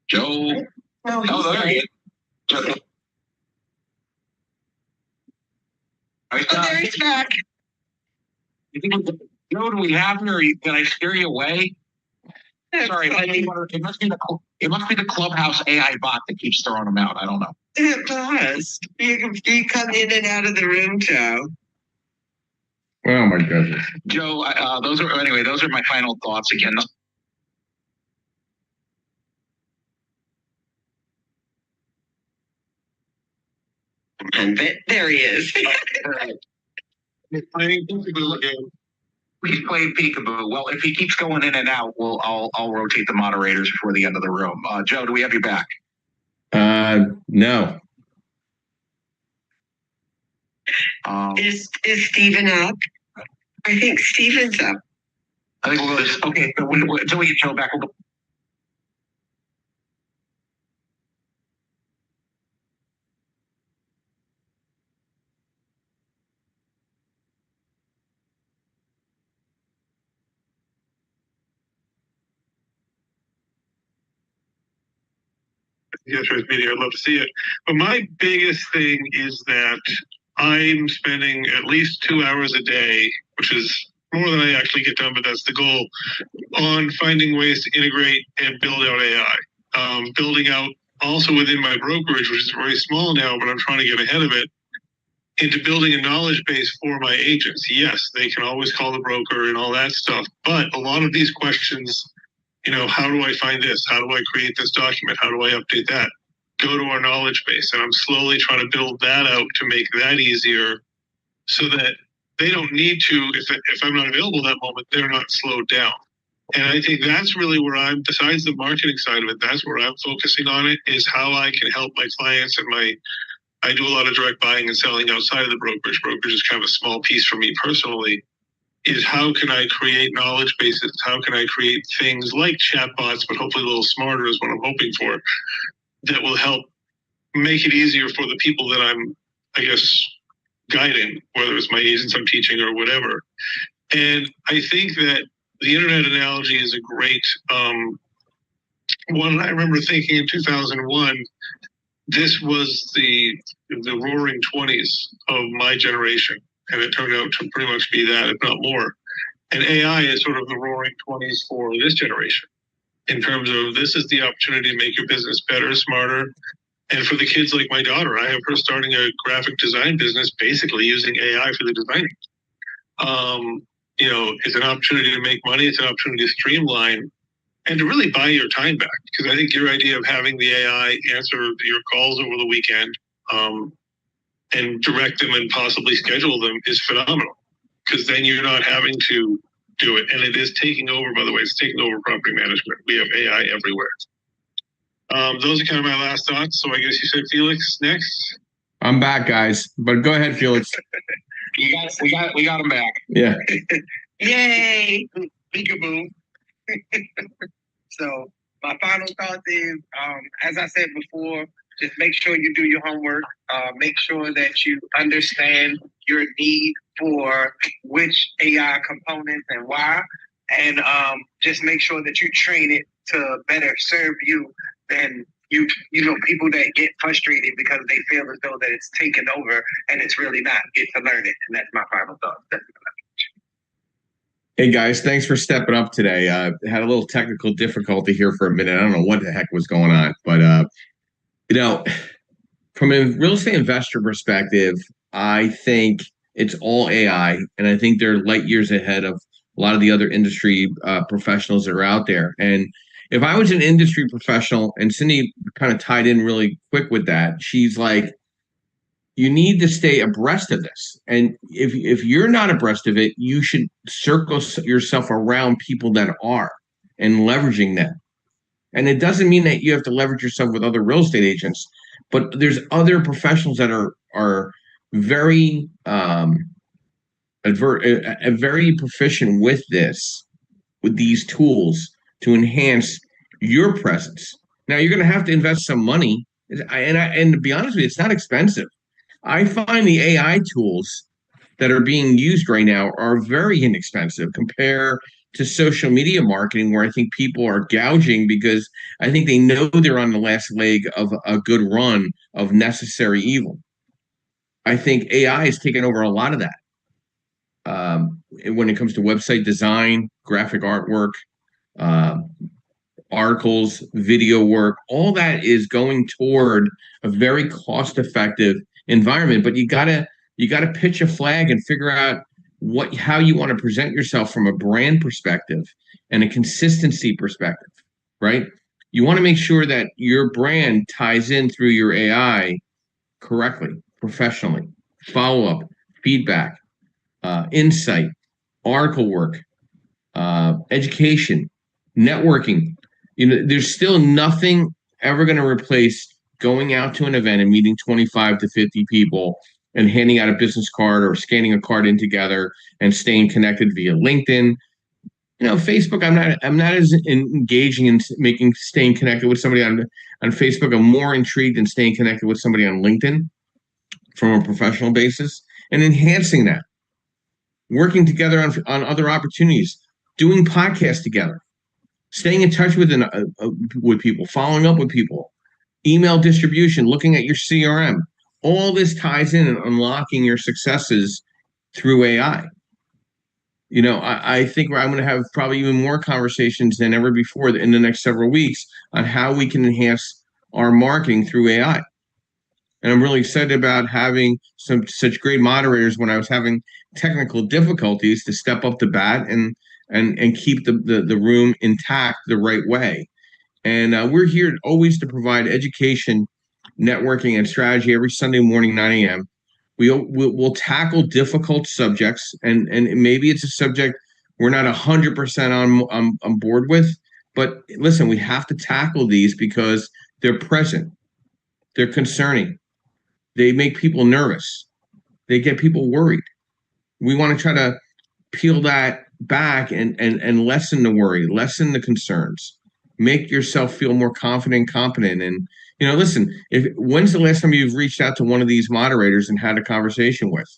Joe. No, There he is. Joe. there he's back. Joe, do we have you, or did I scare you away? Sorry, it must be the Clubhouse AI bot that keeps throwing them out. I don't know. It does. You come in and out of the room, Joe. Oh my goodness, Joe. Those are my final thoughts again. And there he is. He's playing peekaboo. Well, if he keeps going in and out, I'll rotate the moderators before the end of the room. Joe, do we have you back? No. Is Stephen up? I think Stephen's up. I think we'll go this. Okay, so until we get Joe back, we'll go. Yesterday's meeting, I'd love to see it. But my biggest thing is that I'm spending at least 2 hours a day, which is more than I actually get done, but that's the goal, on finding ways to integrate and build out AI. Building out also within my brokerage, which is very small now, but I'm trying to get ahead of it, into building a knowledge base for my agents. Yes, they can always call the broker and all that stuff, but a lot of these questions, how do I find this? How do I create this document? How do I update that? Go to our knowledge base. And I'm slowly trying to build that out to make that easier so that they don't need to, if I'm not available that moment, they're not slowed down. And I think that's really where besides the marketing side of it, that's where I'm focusing on it, is how I can help my clients and I do a lot of direct buying and selling outside of the brokerage. Brokerage is kind of a small piece for me personally. Is how can I create knowledge bases? How can I create things like chatbots, but hopefully a little smarter is what I'm hoping for, that will help make it easier for the people that I'm, guiding, whether it's my agents I'm teaching or whatever. And I think that the internet analogy is a great one. I remember thinking in 2001, this was the roaring 20s of my generation. And it turned out to pretty much be that, if not more. And AI is sort of the roaring 20s for this generation, in terms of this is the opportunity to make your business better, smarter. And for the kids like my daughter, I have her starting a graphic design business, basically using AI for the designing. It's an opportunity to make money. It's an opportunity to streamline and to really buy your time back. Because I think your idea of having the AI answer your calls over the weekend, and direct them and possibly schedule them is phenomenal, because then you're not having to do it. And it is taking over, by the way, it's taking over property management. We have AI everywhere. Those are kind of my last thoughts. So I guess you said Felix next. I'm back, guys, but go ahead, Felix. We got him back. Yeah. Yay! Peekaboo. So my final thought is, as I said before, just make sure you do your homework. Make sure that you understand your need for which AI components and why. And just make sure that you train it to better serve you than people that get frustrated because they feel as though that it's taken over and it's really not. Get to learn it. And that's my final thought. Hey guys, thanks for stepping up today. Had a little technical difficulty here for a minute. I don't know what the heck was going on, but from a real estate investor perspective, I think it's all AI, and I think they're light years ahead of a lot of the other industry professionals that are out there. And if I was an industry professional, and Cindy kind of tied in really quick with that, she's like, you need to stay abreast of this. And if you're not abreast of it, you should circle yourself around people that are and leveraging them. And it doesn't mean that you have to leverage yourself with other real estate agents, but there's other professionals that are very very proficient with these tools to enhance your presence. Now you're going to have to invest some money, and to be honest with you, it's not expensive. I find the AI tools that are being used right now are very inexpensive compared to social media marketing, where I think people are gouging because I think they know they're on the last leg of a good run of necessary evil. I think AI has taken over a lot of that. When it comes to website design, graphic artwork, articles, video work, all that is going toward a very cost-effective environment. But you gotta pitch a flag and figure out how you want to present yourself from a brand perspective and a consistency perspective, right? You want to make sure that your brand ties in through your AI correctly, professionally, follow-up, feedback, insight, article work, education, networking. There's still nothing ever going to replace going out to an event and meeting 25 to 50 people and handing out a business card or scanning a card in together and staying connected via LinkedIn. Facebook, I'm not as engaging in staying connected with somebody on Facebook. I'm more intrigued in staying connected with somebody on LinkedIn from a professional basis and enhancing that. Working together on other opportunities, doing podcasts together, staying in touch with people, following up with people, email distribution, looking at your CRM. All this ties in and unlocking your successes through AI. I think I'm going to have probably even more conversations than ever before in the next several weeks on how we can enhance our marketing through AI. And I'm really excited about having such great moderators when I was having technical difficulties to step up to bat and keep the room intact the right way. And we're here always to provide education, networking, and strategy every Sunday morning, 9 a.m. We'll tackle difficult subjects, and maybe it's a subject we're not 100% on board with. But listen, we have to tackle these because they're present. They're concerning. They make people nervous. They get people worried. We want to try to peel that back and lessen the worry, lessen the concerns, make yourself feel more confident and competent. And, listen, when's the last time you've reached out to one of these moderators and had a conversation with,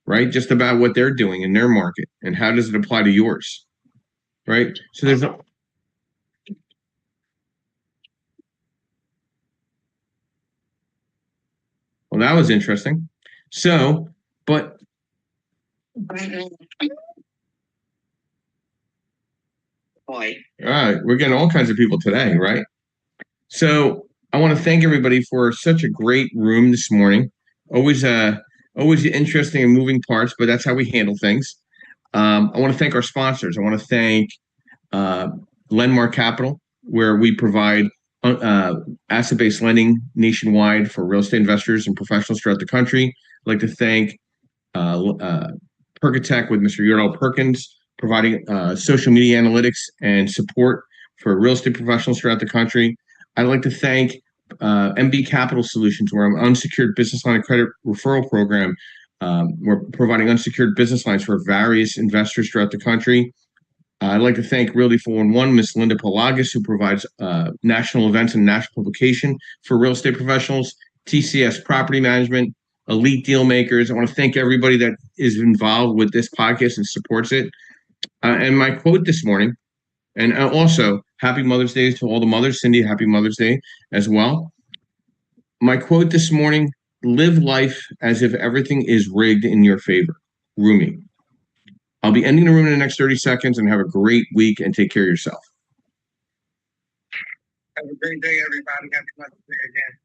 right? Just about what they're doing in their market and how does it apply to yours, right? So there's a... Well, that was interesting. So, but Boy. All right, we're getting all kinds of people today, right? So I want to thank everybody for such a great room this morning. Always interesting and moving parts, but that's how we handle things. I want to thank our sponsors. I want to thank Lenmark Capital, where we provide asset-based lending nationwide for real estate investors and professionals throughout the country. I'd like to thank Perkatech with Mr. Yordell Perkins, providing social media analytics and support for real estate professionals throughout the country. I'd like to thank MB Capital Solutions, where I'm unsecured business line of credit referral program. We're providing unsecured business lines for various investors throughout the country. I'd like to thank Realty 411, Ms. Linda Pelagas, who provides national events and national publication for real estate professionals, TCS Property Management, Elite Deal Makers. I want to thank everybody that is involved with this podcast and supports it. And my quote this morning, and also happy Mother's Day to all the mothers. Cindy, happy Mother's Day as well. My quote this morning: live life as if everything is rigged in your favor. Rumi. I'll be ending the room in the next 30 seconds, and have a great week and take care of yourself. Have a great day, everybody. Happy Mother's Day again.